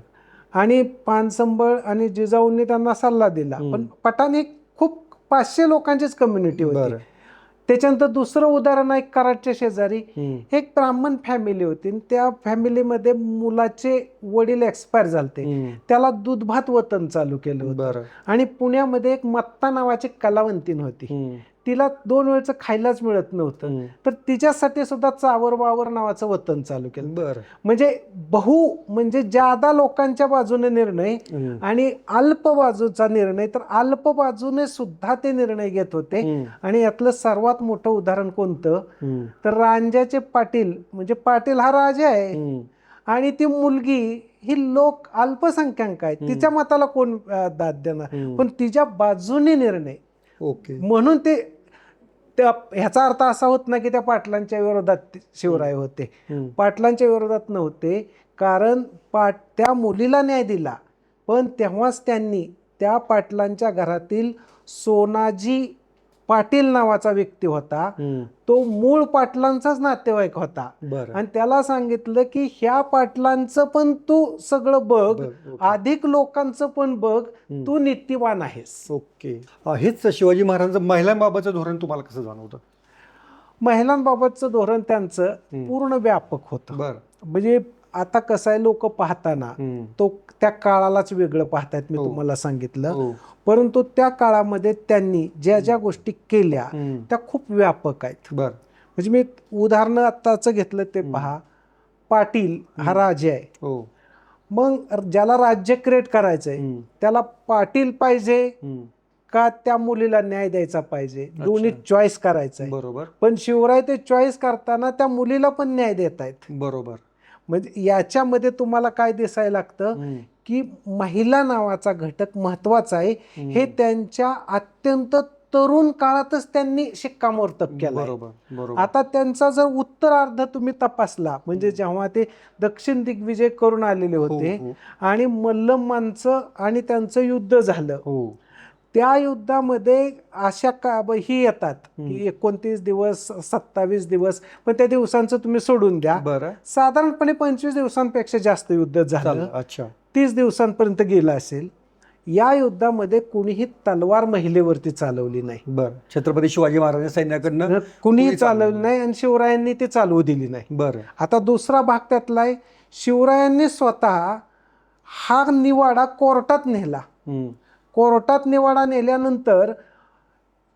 आणि पानसंबळ आणि जिजाऊंनी त्यांना सल्ला दिला. पण पठाण ही खूप 500 लोकांचीच कम्युनिटी होती. त्याच्यानंतर दुसरं उदाहरण आहे, कराडच्या शेजारी एक ब्राह्मण फॅमिली होती. त्या फॅमिलीमध्ये मुलाचे वडील एक्सपायर झालते. त्याला दूध भात वतन चालू केलं होतं. आणि पुण्यामध्ये एक मत्ता नावाची कलावंतीन होती. तिला 2 वेळचं खायलाच मिळत नव्हतं. तर तिच्यासाठी सुद्धा चावर वावर नावाचं वतन चालू केलं. म्हणजे म्हणजे जादा लोकांच्या बाजूने निर्णय आणि अल्प बाजूचा निर्णय. तर अल्प बाजूने सुद्धा ते निर्णय घेत होते. आणि यातलं सर्वात मोठं उदाहरण कोणतं, तर रांजाचे पाटील, म्हणजे पाटील हा राजा आहे आणि ती मुलगी ही लोक अल्पसंख्याक आहे, तिच्या मताला कोण दाद देणार, पण तिच्या बाजूने निर्णय. म्हणून ह्याचा अर्थ असा होत नाही की त्या पाटलांच्या विरोधात शिवराय होते. पाटलांच्या विरोधात नव्हते, कारण त्या मुलीला न्याय दिला. पण तेव्हाच त्यांनी त्या पाटलांच्या घरातील सोनाजी पाटील नावाचा व्यक्ती होता, तो मूळ पाटलांचाच नातेवाईक होता. आणि त्याला सांगितलं की ह्या पाटलांचं पण तू सगळं बघ, अधिक लोकांचं पण बघ, तू नीतिवान आहेस. ओके. हेच शिवाजी महाराजांचं महिलांबाबतचं धोरण तुम्हाला कसं जाणवतं? महिलांबाबतचं धोरण त्यांचं पूर्ण व्यापक होतं. म्हणजे आता कसं आहे, लोक पाहताना त्या काळालाच वेगळं पाहतायत. मी तुम्हाला सांगितलं. परंतु त्या काळामध्ये त्यांनी ज्या ज्या गोष्टी केल्या त्या खूप व्यापक आहेत. म्हणजे मी उदाहरण आत्ताचं घेतलं ते पहा. पाटील हा राजा आहे. मग ज्याला राज्य क्रिएट करायचंय त्याला पाटील पाहिजे का त्या मुलीला न्याय द्यायचा पाहिजे, दोन्ही चॉईस करायचंय. पण शिवराय ते चॉईस करताना त्या मुलीला पण न्याय देत आहेत. म्हणजे याच्यामध्ये तुम्हाला काय दिसायला लागतं की महिला नावाचा घटक महत्वाचा आहे. हे त्यांच्या अत्यंत तरुण काळातच त्यांनी शिक्कामोर्तब केला. आता त्यांचा जर उत्तरार्ध तुम्ही तपासला, म्हणजे जेव्हा ते दक्षिण दिग्विजय करून आलेले होते आणि मल्लमांचं आणि त्यांचं युद्ध झालं, त्या युद्धामध्ये अशा ही येतात की 29 दिवस 27 दिवस, पण त्या दिवसांचं तुम्ही सोडून द्या, साधारणपणे 25 दिवसांपेक्षा जास्त युद्ध झालं. 30 दिवसांपर्यंत गेलं असेल. या युद्धामध्ये कुणीही तलवार महिलेवरती चालवली नाही. छत्रपती शिवाजी महाराज सैन्याकडनं कुणीही चालवली नाही आणि शिवरायांनी ते चालवू दिली नाही. आता दुसरा भाग त्यातला आहे, शिवरायांनी स्वतः हा निवाडा कोर्टात नेला. कोर्टात निवाडा नेल्यानंतर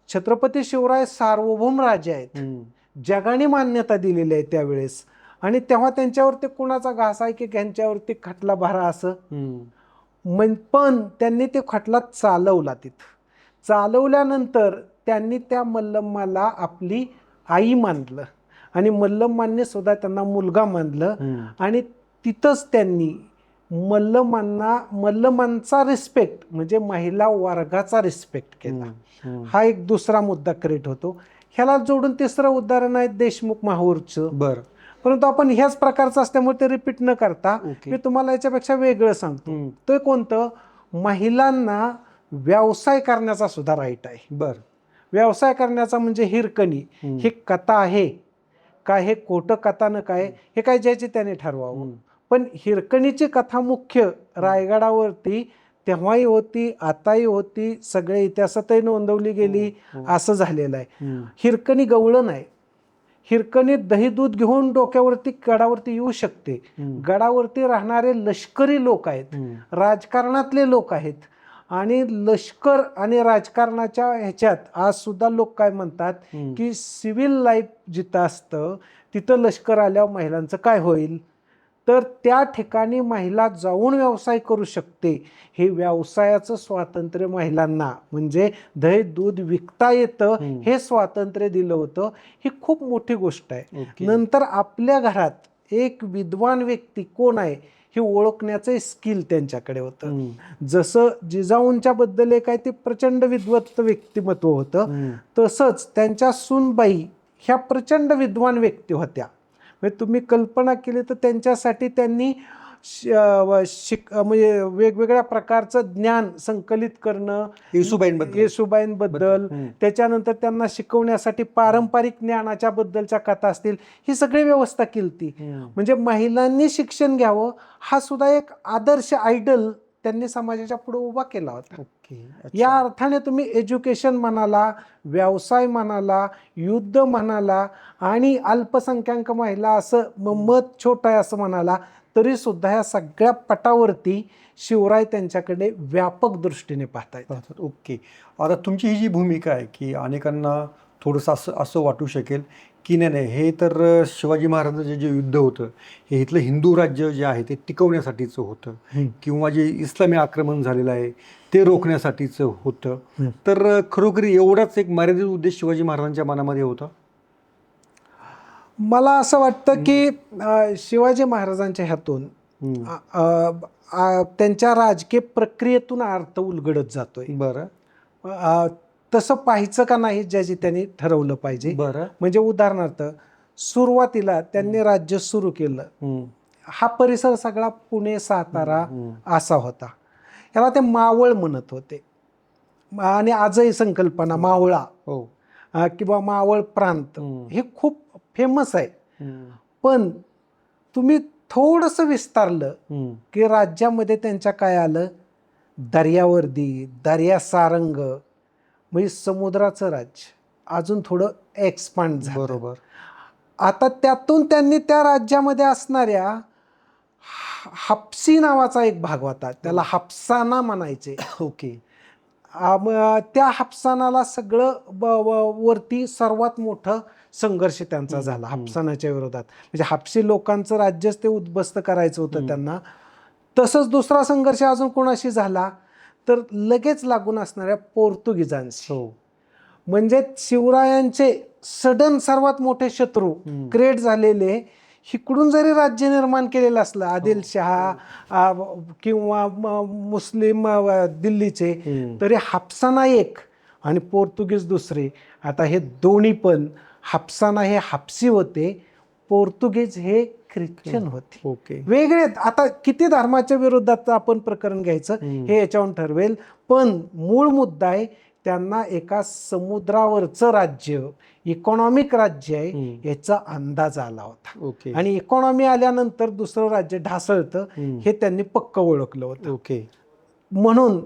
छत्रपती शिवराय सार्वभौम राजे आहेत, जगाने मान्यता दिलेली आहे त्यावेळेस. आणि तेव्हा त्यांच्यावरती कुणाचा घास आहे की त्यांच्यावरती खटला भरा असं. पण त्यांनी ते खटला चालवला. तिथं चालवल्यानंतर त्यांनी त्या मल्लम्माला आपली आई मानलं आणि मल्लमांनी सुद्धा त्यांना मुलगा मानलं आणि तिथंच त्यांनी मल्लमांचा रिस्पेक्ट म्हणजे महिला वर्गाचा रिस्पेक्ट केला. हा एक दुसरा मुद्दा क्रिएट होतो. ह्याला जोडून तिसरं उदाहरण आहे देशमुख माहूरचं. बरं. परंतु आपण ह्याच प्रकारचं असल्यामुळे ते रिपीट न करता मी तुम्हाला याच्यापेक्षा वेगळं सांगतो. ते कोणतं? महिलांना व्यवसाय करण्याचा सुद्धा राईट आहे. बरं. व्यवसाय करण्याचा म्हणजे हिरकणी ही कथा आहे का, हे खोटं कथानक काय, हे काय ज्याचे त्याने ठरवावं. पण हिरकणीची कथा मुख्य रायगडावरती तेव्हाही होती, आताही होती, सगळे इतिहासातही नोंदवली गेली, असं झालेलं आहे. हिरकणी गवळण आहे. हिरकणी दही दूध घेऊन डोक्यावरती गडावरती येऊ शकते. गडावरती राहणारे लष्करी लोक आहेत, राजकारणातले लोक आहेत. आणि लष्कर आणि राजकारणाच्या ह्याच्यात आज सुद्धा लोक काय म्हणतात की सिव्हिल लाईफ जिथं असतं तिथं लष्कर आल्यावर महिलांचं काय होईल. तर त्या ठिकाणी महिला जाऊन व्यवसाय करू शकते. हे व्यवसायाचं स्वातंत्र्य महिलांना म्हणजे दही दूध विकता येतं हे स्वातंत्र्य दिलं होतं. ही खूप मोठी गोष्ट आहे. नंतर आपल्या घरात एक विद्वान व्यक्ती कोण आहे हे ओळखण्याचं स्किल त्यांच्याकडे होतं. जसं जिजाऊंच्या बद्दल एक आहे ते प्रचंड विद्वत व्यक्तिमत्व होतं, तसंच त्यांच्या सूनबाई ह्या प्रचंड विद्वान व्यक्ती होत्या. म्हणजे तुम्ही कल्पना केली तर त्यांच्यासाठी त्यांनी म्हणजे वेगवेगळ्या प्रकारचं ज्ञान संकलित करणं, येसुबाईंबद्दल, त्याच्यानंतर त्यांना शिकवण्यासाठी पारंपरिक ज्ञानाच्या बद्दलच्या कथा असतील, ही सगळी व्यवस्था केली. म्हणजे महिलांनी शिक्षण घ्यावं हा सुद्धा एक आदर्श आयडल त्यांनी समाजाच्या पुढे उभा केला होता. या अर्थाने तुम्ही एज्युकेशन म्हणाला, व्यवसाय म्हणाला, युद्ध म्हणाला आणि अल्पसंख्याक महिला असं मत छोटं आहे असं म्हणाला, तरी सुद्धा ह्या सगळ्या पटावरती शिवराय त्यांच्याकडे व्यापक दृष्टीने पाहतायत. ओके. आता तुमची ही जी भूमिका आहे की अनेकांना थोडंसं असं वाटू शकेल की नाही हे तर शिवाजी महाराजांचं जे युद्ध होतं हे इथलं हिंदू राज्य जे आहे ते टिकवण्यासाठीचं होतं किंवा जे इस्लामी आक्रमण झालेलं आहे ते रोखण्यासाठीचं होतं. तर खरोखरी एवढाच एक मर्यादित उद्देश शिवाजी महाराजांच्या मनामध्ये होता? मला असं वाटतं की शिवाजी महाराजांच्या ह्यातून त्यांच्या राजकीय प्रक्रियेतून अर्थ उलगडत जातोय. बरं. तसं पाहायचं का नाही ज्याची त्यांनी ठरवलं पाहिजे. बरं. म्हणजे उदाहरणार्थ सुरुवातीला त्यांनी राज्य सुरू केलं, हा परिसर सगळा पुणे सातारा असा होता. याला ते मावळ म्हणत होते आणि आजही संकल्पना मावळा किंवा मावळ प्रांत हे खूप फेमस आहे. पण तुम्ही थोडंसं विस्तारलं की राज्यामध्ये त्यांच्या काय आलं, दर्यावर्दी, दर्या सारंग म्हणजे समुद्राचं राज्य अजून थोडं एक्सपांड झालं. बरोबर. आता त्यातून त्यांनी त्या राज्यामध्ये असणाऱ्या हापसी नावाचा एक भाग होता, त्याला हापसाना म्हणायचे. ओके. त्या हापसानाला सगळं वरती सर्वात मोठं संघर्ष त्यांचा झाला हापसानाच्या विरोधात. म्हणजे हापसी लोकांचं राज्यच ते उद्ध्वस्त करायचं होतं त्यांना. तसंच दुसरा संघर्ष अजून कोणाशी झाला तर लगेच लागून असणाऱ्या पोर्तुगीजांशी. म्हणजे शिवरायांचे सडन सर्वात मोठे शत्रू क्रिएट झालेले, इकडून जरी राज्य निर्माण केलेलं असलं आदिलशहा किंवा मुस्लिम दिल्लीचे, तरी हापसाना एक आणि पोर्तुगीज दुसरे. आता हे दोन्ही पण हापसाना हे हापसी होते, पोर्तुगीज हे ख्रिश्चन होते. ओके. वेगळे. आता किती धर्माच्या विरोधात आपण प्रकरण घ्यायचं हे याच्यावर ठरवेल, पण मूळ मुद्दा आहे त्यांना एका समुद्रावरचं राज्य, इकॉनॉमिक राज्य आहे याचा अंदाज आला होता. आणि इकॉनॉमी आल्यानंतर दुसरं राज्य ढासळतं हे त्यांनी पक्क ओळखलं होतं. ओके. म्हणून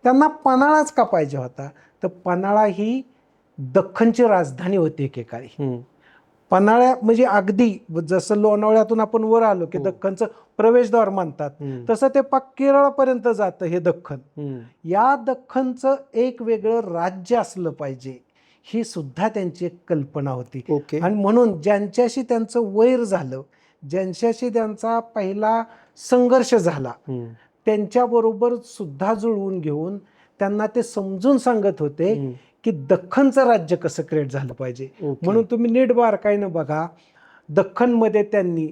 त्यांना पन्हाळाच का पाहिजे होता, तर पन्हाळा ही दख्खनची राजधानी होती एकेकाळी. पन्हाळ्या म्हणजे अगदी जसं लोणावळ्यातून आपण वर आलो की दख्खनचं प्रवेशद्वार म्हणतात, तसं ते पाक केरळपर्यंत जातं हे दख्खन. या दख्खनचं एक वेगळं राज्य असलं पाहिजे ही सुद्धा त्यांची एक कल्पना होती. आणि म्हणून ज्यांच्याशी त्यांचं वैर झालं, ज्यांच्याशी त्यांचा पहिला संघर्ष झाला, त्यांच्याबरोबर सुद्धा जुळवून घेऊन त्यांना ते समजून सांगत होते की दख्खनचं राज्य कसं क्रिएट झालं पाहिजे. म्हणून तुम्ही नीट बारकाईनं बघा, दख्खनमध्ये त्यांनी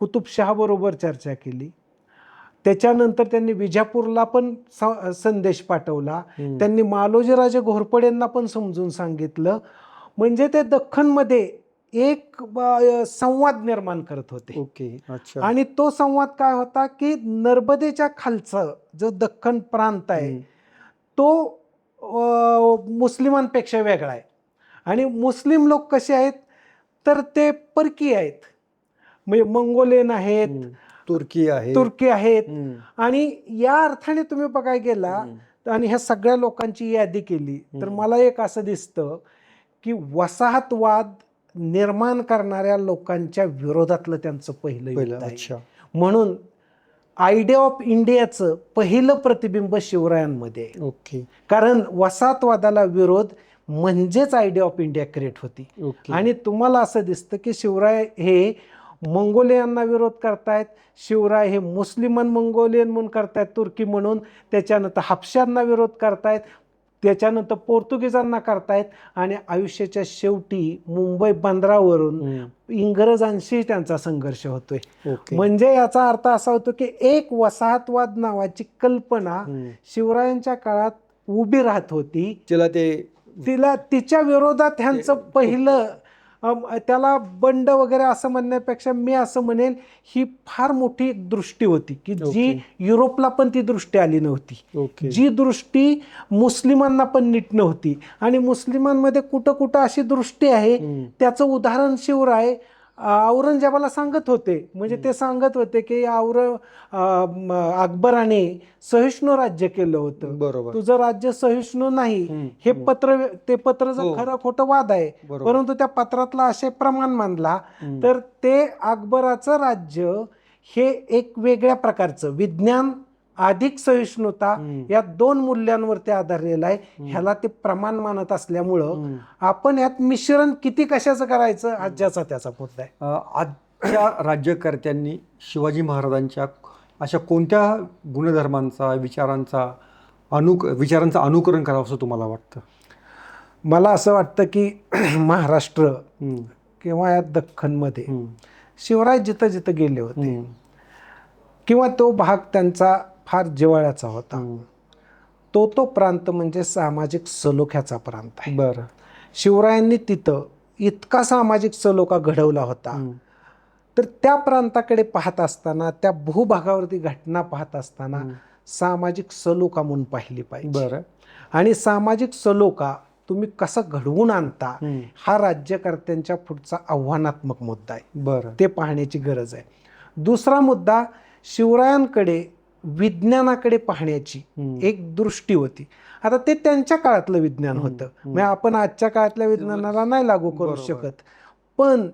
कुतुबशहाबरोबर चर्चा केली. त्याच्यानंतर त्यांनी विजापूरला पण संदेश पाठवला. त्यांनी मालोजीराजे घोरपडेंना पण समजून सांगितलं. म्हणजे ते दख्खनमध्ये एक संवाद निर्माण करत होते. आणि तो संवाद काय होता की नर्मदेच्या खालचं जो दख्खन प्रांत आहे तो मुस्लिमांपेक्षा वेगळा आहे. आणि मुस्लिम लोक कसे आहेत तर ते परकीय आहेत, म्हणजे मंगोलियन आहेत, तुर्की आहेत. आणि या अर्थाने तुम्ही बघायला गेला आणि ह्या सगळ्या लोकांची यादी केली तर मला एक असं दिसतं की वसाहतवाद निर्माण करणाऱ्या लोकांच्या विरोधातलं त्यांचं पहिलं युद्ध आहे. म्हणून आयडिया ऑफ इंडियाचं पहिलं प्रतिबिंब शिवरायांमध्ये. कारण वसाहतवादाला विरोध म्हणजेच आयडिया ऑफ इंडिया क्रिएट होती. आणि तुम्हाला असं दिसतं की शिवराय हे मंगोलियांना विरोध करतायत, शिवराय हे मुस्लिमन मंगोलियन म्हणून करतायत, तुर्की म्हणून, त्याच्यानंतर हाबशांना विरोध करतायत, त्याच्यानंतर पोर्तुगीजांना करतायत, आणि आयुष्याच्या शेवटी मुंबई बंदरावरून इंग्रजांशी त्यांचा संघर्ष होतोय. म्हणजे याचा अर्थ असा होतो की एक वसाहतवाद नावाची कल्पना शिवरायांच्या काळात उभी राहत होती. तिच्या विरोधात ह्यांचं पहिलं, त्याला बंड वगैरे असं म्हणण्यापेक्षा मी असं म्हणेन ही फार मोठी एक दृष्टी होती की जी युरोपला पण ती दृष्टी आली नव्हती. जी दृष्टी मुस्लिमांना पण नीट नव्हती. आणि मुस्लिमांमध्ये कुठं कुठं अशी दृष्टी आहे, त्याचं उदाहरण शिवराय औरंगजेबाला सांगत होते. म्हणजे ते सांगत होते की अकबराने सहिष्णू राज्य केलं होतं, तुझं राज्य सहिष्णू नाही. हे ते पत्र जर खरं खोटं वाद आहे, परंतु त्या पत्रातला असे प्रमाण मानला तर ते अकबराचं राज्य हे एक वेगळ्या प्रकारचं विज्ञान अधिक सहिष्णुता या दोन मूल्यांवरती आधारलेलं आहे. ह्याला ते प्रमाण मानत असल्यामुळं आपण यात मिश्रण किती कशाचं करायचं आजच्या त्याचा मुद्दा आहे. आजच्या राज्यकर्त्यांनी शिवाजी महाराजांच्या अशा कोणत्या गुणधर्मांचा विचारांचं अनुकरण करावं असं तुम्हाला वाटतं? मला असं वाटतं की महाराष्ट्र किंवा या दख्खनमध्ये शिवराय जिथं जिथं गेले होते किंवा तो भाग त्यांचा फार जिव्हाळ्याचा होता, तो प्रांत म्हणजे सामाजिक सलोख्याचा प्रांत आहे. शिवरायांनी तिथं इतका सामाजिक सलोखा घडवला होता. तर त्या प्रांताकडे पाहत असताना, त्या भूभागावरती घटना पाहत असताना सामाजिक सलोखा म्हणून पाहिली पाहिजे. आणि सामाजिक सलोखा तुम्ही कसा घडवून आणता हा राज्यकर्त्यांच्या पुढचा आव्हानात्मक मुद्दा आहे. ते पाहण्याची गरज आहे. दुसरा मुद्दा, शिवरायांकडे विज्ञानाकडे पाहण्याची एक दृष्टी होती. आता ते त्यांच्या काळातलं विज्ञान होतं, म्हणजे आपण आजच्या काळातल्या विज्ञानाला नाही लागू करू शकत. पण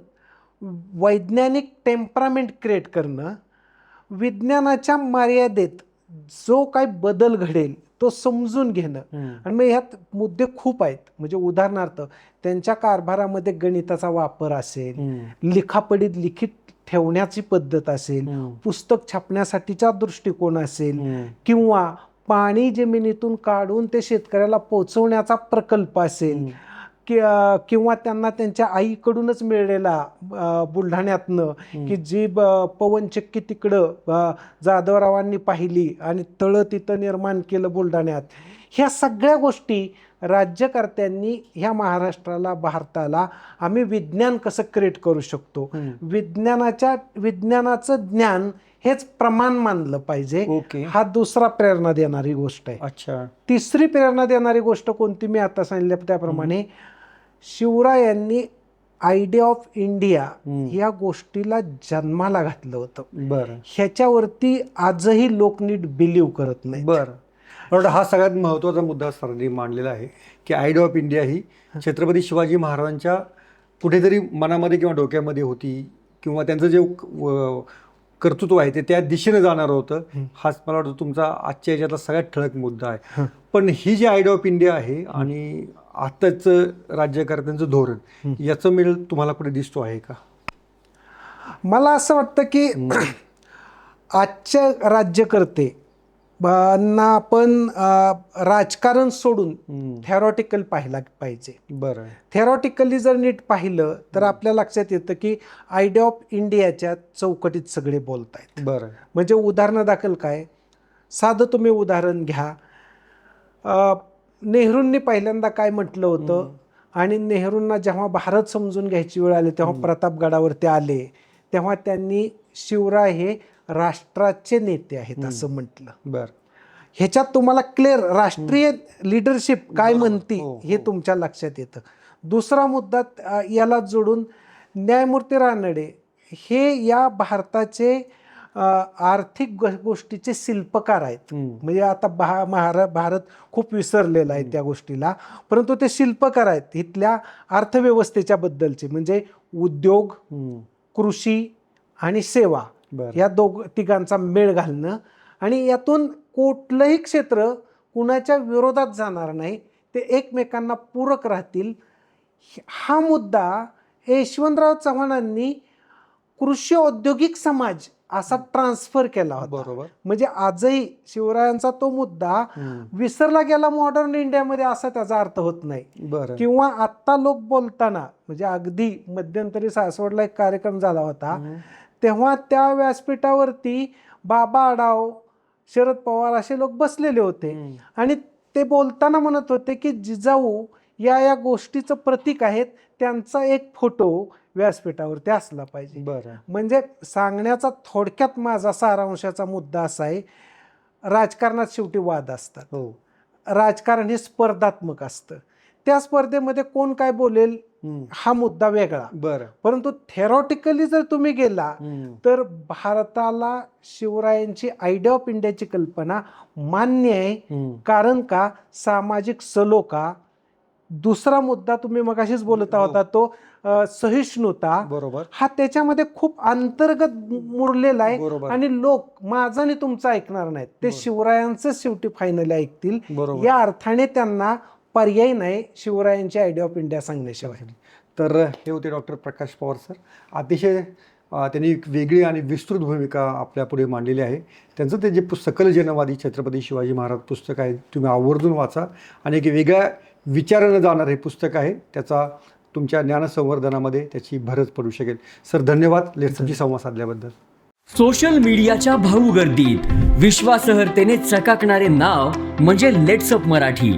वैज्ञानिक टेम्परामेंट क्रिएट करणं, विज्ञानाच्या मर्यादेत जो काही बदल घडेल तो समजून घेणं. आणि मग ह्यात मुद्दे खूप आहेत. म्हणजे उदाहरणार्थ त्यांच्या कारभारामध्ये गणिताचा वापर असेल, लिखापडीत लिखित ठेवण्याची पद्धत असेल, पुस्तक छापण्यासाठीचा दृष्टिकोन असेल, किंवा पाणी जमिनीतून काढून ते शेतकऱ्याला पोचवण्याचा प्रकल्प असेल, किंवा त्यांना त्यांच्या आईकडूनच मिळलेला बुलढाण्यातनं की जी पवनचक्की तिकडं जाधवरावांनी पाहिली आणि तळं तिथं निर्माण केलं बुलढाण्यात. ह्या सगळ्या गोष्टी राज्यकर्त्यांनी ह्या महाराष्ट्राला, भारताला आम्ही विज्ञान कसं क्रिएट करू शकतो, विज्ञानाचं ज्ञान हेच प्रमाण मानलं पाहिजे. हा दुसरा प्रेरणा देणारी गोष्ट आहे. तिसरी प्रेरणा देणारी गोष्ट कोणती, मी आता सांगितल्या त्याप्रमाणे शिवरायांनी आयडिया ऑफ इंडिया या गोष्टीला जन्माला घातलं होतं. ह्याच्यावरती आजही लोक नीट बिलीव्ह करत नाही. हा सगळ्यात महत्त्वाचा मुद्दा सरांनी मांडलेला आहे की आयडिया ऑफ इंडिया ही छत्रपती शिवाजी महाराजांच्या कुठेतरी मनामध्ये किंवा डोक्यामध्ये होती, किंवा त्यांचं जे कर्तृत्व आहे ते त्या दिशेने जाणार होतं. हाच मला वाटतं तुमचा आजच्या याच्यातला सगळ्यात ठळक मुद्दा आहे. पण ही जी आयडिया ऑफ इंडिया आहे आणि आत्ताचं राज्यकर्त्यांचं धोरण, याचं मेळ तुम्हाला कुठे दिसतो आहे का? मला असं वाटतं की आजचे राज्यकर्ते ना आपण राजकारण सोडून थेरॉटिकल पाहायला पाहिजे. बरं. थेरॉटिकली जर नीट पाहिलं तर आपल्या लक्षात येतं की आयडिया ऑफ इंडियाच्या चौकटीत सगळे बोलतायत. बरं. म्हणजे उदाहरण दाखल काय, साधं तुम्ही उदाहरण घ्या. नेहरूंनी पहिल्यांदा काय म्हटलं होतं, आणि नेहरूंना जेव्हा भारत समजून घ्यायची वेळ आली तेव्हा प्रतापगडावरती आले तेव्हा त्यांनी शिवराय हे राष्ट्राचे नेते आहेत असं म्हटलं. बरं. ह्याच्यात तुम्हाला क्लिअर राष्ट्रीय लिडरशिप काय म्हणते हे तुमच्या लक्षात येतं. दुसरा मुद्दा याला जोडून न्यायमूर्ती रानडे हे या भारताचे आर्थिक गोष्टीचे शिल्पकार आहेत. म्हणजे आता भारत खूप विसरलेला आहे त्या गोष्टीला, परंतु ते शिल्पकार आहेत इथल्या अर्थव्यवस्थेच्या बद्दलचे. म्हणजे उद्योग, कृषी आणि सेवा या तिघांचा मेळ घालणं, आणि यातून कुठलंही क्षेत्र कुणाच्या विरोधात जाणार नाही, ते एकमेकांना पूरक राहतील. हा मुद्दा यशवंतराव चव्हाणांनी कृषी औद्योगिक समाज असा ट्रान्सफर केला होता. बरोबर. म्हणजे आजही शिवरायांचा तो मुद्दा विसरला गेला मॉडर्न इंडियामध्ये असा त्याचा अर्थ होत नाही. बरं. किंवा आत्ता लोक बोलताना, म्हणजे अगदी मध्यंतरी सासवडला एक कार्यक्रम झाला होता तेव्हा त्या व्यासपीठावरती बाबा आढाव, शरद पवार असे लोक बसलेले होते आणि ते बोलताना म्हणत होते की जिजाऊ या गोष्टीचं प्रतीक आहेत, त्यांचा एक फोटो व्यासपीठावरती असला पाहिजे. बरं. म्हणजे सांगण्याचा थोडक्यात माझा सारांशाचा मुद्दा असा आहे, राजकारणात शेवटी वाद असतात. हो. राजकारण हे स्पर्धात्मक असतं. त्या स्पर्धेमध्ये कोण काय बोलेल हा मुद्दा वेगळा. बरं. परंतु थेरॉटिकली जर तुम्ही गेला तर भारताला शिवरायांची आयडिया ऑफ इंडियाची कल्पना मान्य आहे. कारण का, सामाजिक सलोखा. दुसरा मुद्दा तुम्ही मगाशीच बोलत होता तो सहिष्णुता. बरोबर. हा त्याच्यामध्ये खूप अंतर्गत मुरलेला आहे. बरोबर. आणि लोक माझं आणि तुमचं ऐकणार नाहीत, ते शिवरायांचं शेवटी फायनली ऐकतील. बरोबर. या अर्थाने त्यांना पर्याय नाही शिवरायांची आयडिया ऑफ इंडिया सांगण्याशिवाय. तर हे होते डॉक्टर प्रकाश पवार सर. अतिशय त्यांनी एक वेगळी आणि विस्तृत भूमिका आपल्यापुढे मांडलेली आहे. त्यांचं ते जे सकल जनवादी छत्रपती शिवाजी महाराज पुस्तक आहे, तुम्ही आवर्जून वाचा. आणि एक वेगळ्या विचारानं जाणार हे पुस्तक आहे, त्याचा तुमच्या ज्ञानसंवर्धनामध्ये त्याची भरच पडू शकेल. सर धन्यवाद लेट्सअपशी संवाद साधल्याबद्दल. सोशल मीडियाच्या भाऊ गर्दीत विश्वासार्हतेने चकाकणारे नाव म्हणजे लेट्सअप मराठी.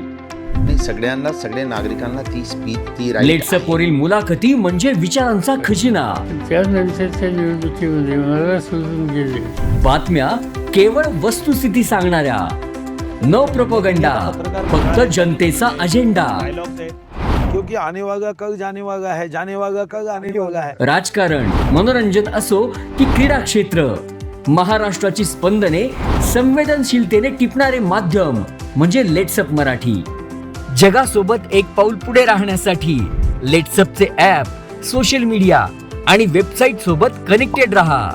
सगळ्यांना, सगळ्या नागरिकांना ती स्पीच, ती लेट्सअप वरील मुलाखती म्हणजे विचारांचा खजिना. त्यानंतरच्या निवडणुकीमध्ये मला सोडून गेले. बातम्या केवळ वस्तुस्थिती सांगणाऱ्या, न प्रोपगंडा, फक्त जनतेचा अजेंडा. क्योंकि आने वाला कल जाने वाला है, जाने वाला कल आने वाला है. राजकारण, मनोरंजन असो की क्रीडा क्षेत्र, महाराष्ट्राची स्पंदने संवेदनशीलतेने टिपणारे माध्यम म्हणजे लेट्सअप मराठी. जगासोबत एक पाऊल पुढे राहण्यासाठी लेट्सअपचे ॲप, सोशल मीडिया आणि वेबसाईट सोबत कनेक्टेड रहा.